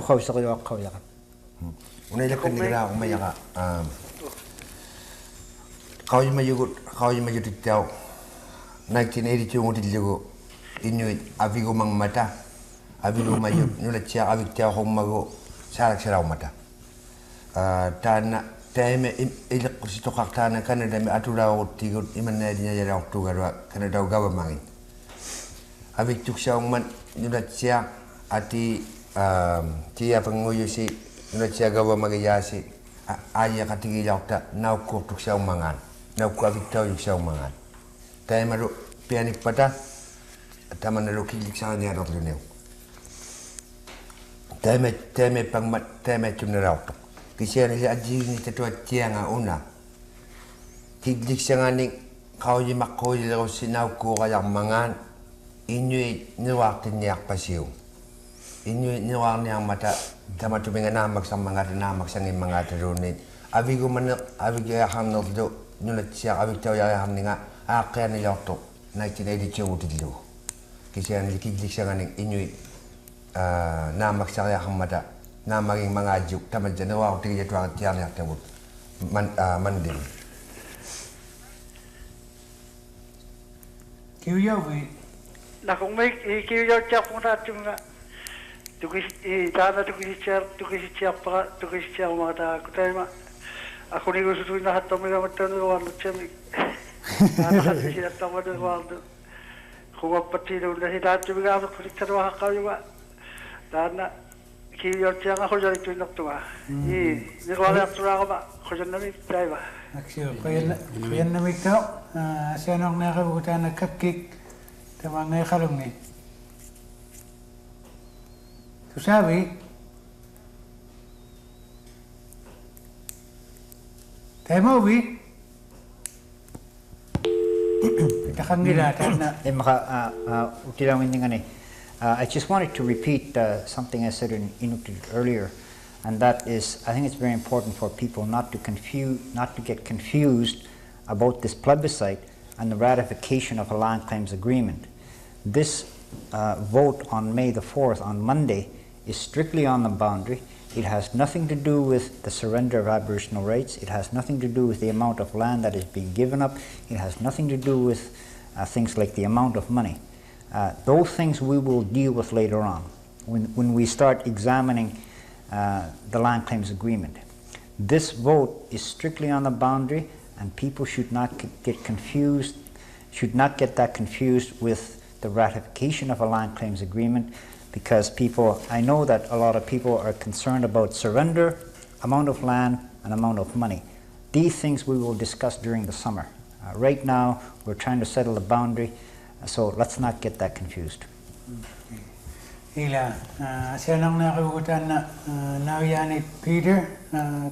S4: uqauseriluaqqaujaqat
S3: unailakkannigalaa umayaqa qaujimajutittau 1982 ngutillugu Inuit avigumangmata avigumayuk nulatsia aviktiaqummagu saalaksaraumata taanna Time ilikusi tokaktaana Canada me atulaawuttigut imannaadina yalaortugalua Canada government. Avik tuksauman nulatsia ati tia panguyusi nulatsia government yasi aya katigilaorta naukku tuksaumangan. Naukku avik tau tuksaumangan. Time aru pianik pata taman aru kiliksaani arotluneu. Time pangmat time tunarauta. Kisah ni aji ni tetua tianga una. Kiglik sangani kau je makau je lau sinau ko kaya mangan. Inuit ni waktu ni ak pasiu. Inuit ni waktu ni ang mata sama tu dengan namak sama namak sangin mangat runit. Abi ko man abi kaya ham no do nulat siya abi tau ya ham ninga akya ni lokto 1982 dilo. Kisah ni kiglik sangani inuit namak saya ham mata. Na maging mga juk taman dyan na wako tigil ito ang tiyan niya tawag mandin.
S1: Kiuyaw eh.
S9: Na kung may kiuyaw siya kung natin nga sana tukisi siya mga tako tayo ma ako ni gusto tuwing lahat ng mga matano wala siya may nakakasi siya tama na wala kung mapatino na sila siya mga ako kulit sa mga kayo ma dana kiyo siya nga ko dyan ito yung naktuwa. Hindi ko alam naktuwa ko ba? Ko dyan namig tayo ba?
S1: Aksyo, kuyan namig tao. Siya nung nakabutan na kakik. Tama nga ikalong ni. So sabi, tayo mo, Ubi? Takang nila, tayo na.
S4: Utilangan niya nga ni. I just wanted to repeat something I said in Inuit earlier, and that is, I think it's very important for people not to get confused about this plebiscite and the ratification of a land claims agreement. This vote on May the 4th, on Monday, is strictly on the boundary. It has nothing to do with the surrender of Aboriginal rights. It has nothing to do with the amount of land that is being given up. It has nothing to do with things like the amount of money. Those things we will deal with later on when we start examining the land claims agreement. This vote is strictly on the boundary, and people should not get confused, should not get that confused with the ratification of a land claims agreement, because I know that a lot of people are concerned about surrender, amount of land, and amount of money. These things we will discuss during the summer. Right now, we're trying to settle the boundary. So let's not get that confused.
S1: Ila, siya nang nakabutan na nawiyanit Peter,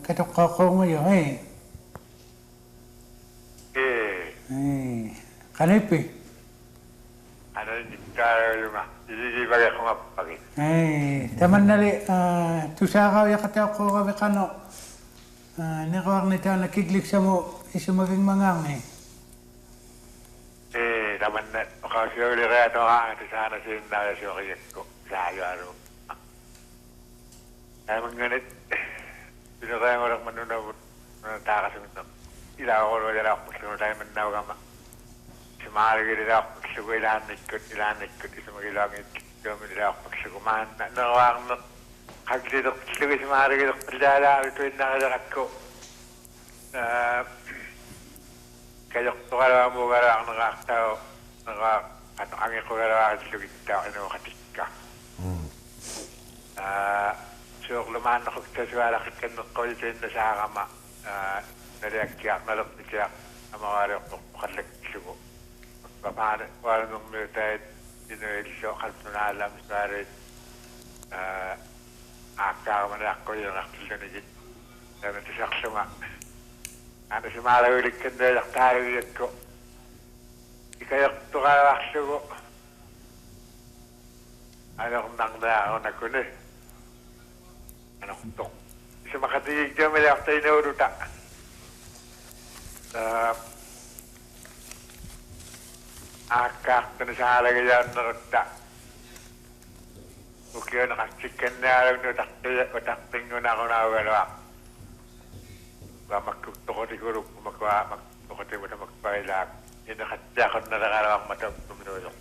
S1: katukako mo yun, eh. Kanipi.
S8: Ano hindi tayo yung bagay ko mapagin.
S1: Taman nali, tusakaw yakatako kami kano. Nakawag nito nakiklik sa mo, isumaging mangang eh.
S8: Taman na, kasi yung lireto ka, ito sana sinala siya kaya ko sa ayaw. Kaya manganit, pinakaya mo lang manunawot, manatakas mo ito. Ilaw ko rin ako, gusto mo tayo manaw ka ma. Sumari ka rin ako, gusto ko ilanit ko, gusto mo ilangit, gusto mo rin ako, gusto ko man, nakawang na, kagsitok, gusto ko sumari ka rin, paldala, ito yung nakalakat ko. Kaya kung kalawa mo kalawa ang nakakataw, angin ko kalawa ang sugit ka, kinukatik ka. So, lumahan ako sa suwala ka ng kulit rin na sa kama, naliyak siya, nalap ni siya, ang mga araw ko, makalag sugo. Magpapaan, wala nung military, dinuil siya, kalp na alam, sa rin, akakaman ako yung akil na naging, sabi ito siya kasama. Ano si Malawilig ka na tayo yun ko. Ikayak ito ka lakso ko. Ano kung nangda ako na ko na eh. Ano kung ito. Isa makatigig dyan may lakta yung nauruta. Akak ito na sa halaga dyan naruta. Okay, nakasikan na alam nyo takting nyo na ako nakawalawak. Magtuko siguro magtuko tayo na magpailag. Yung nakatya ko na nakalawang mata tuminuyo.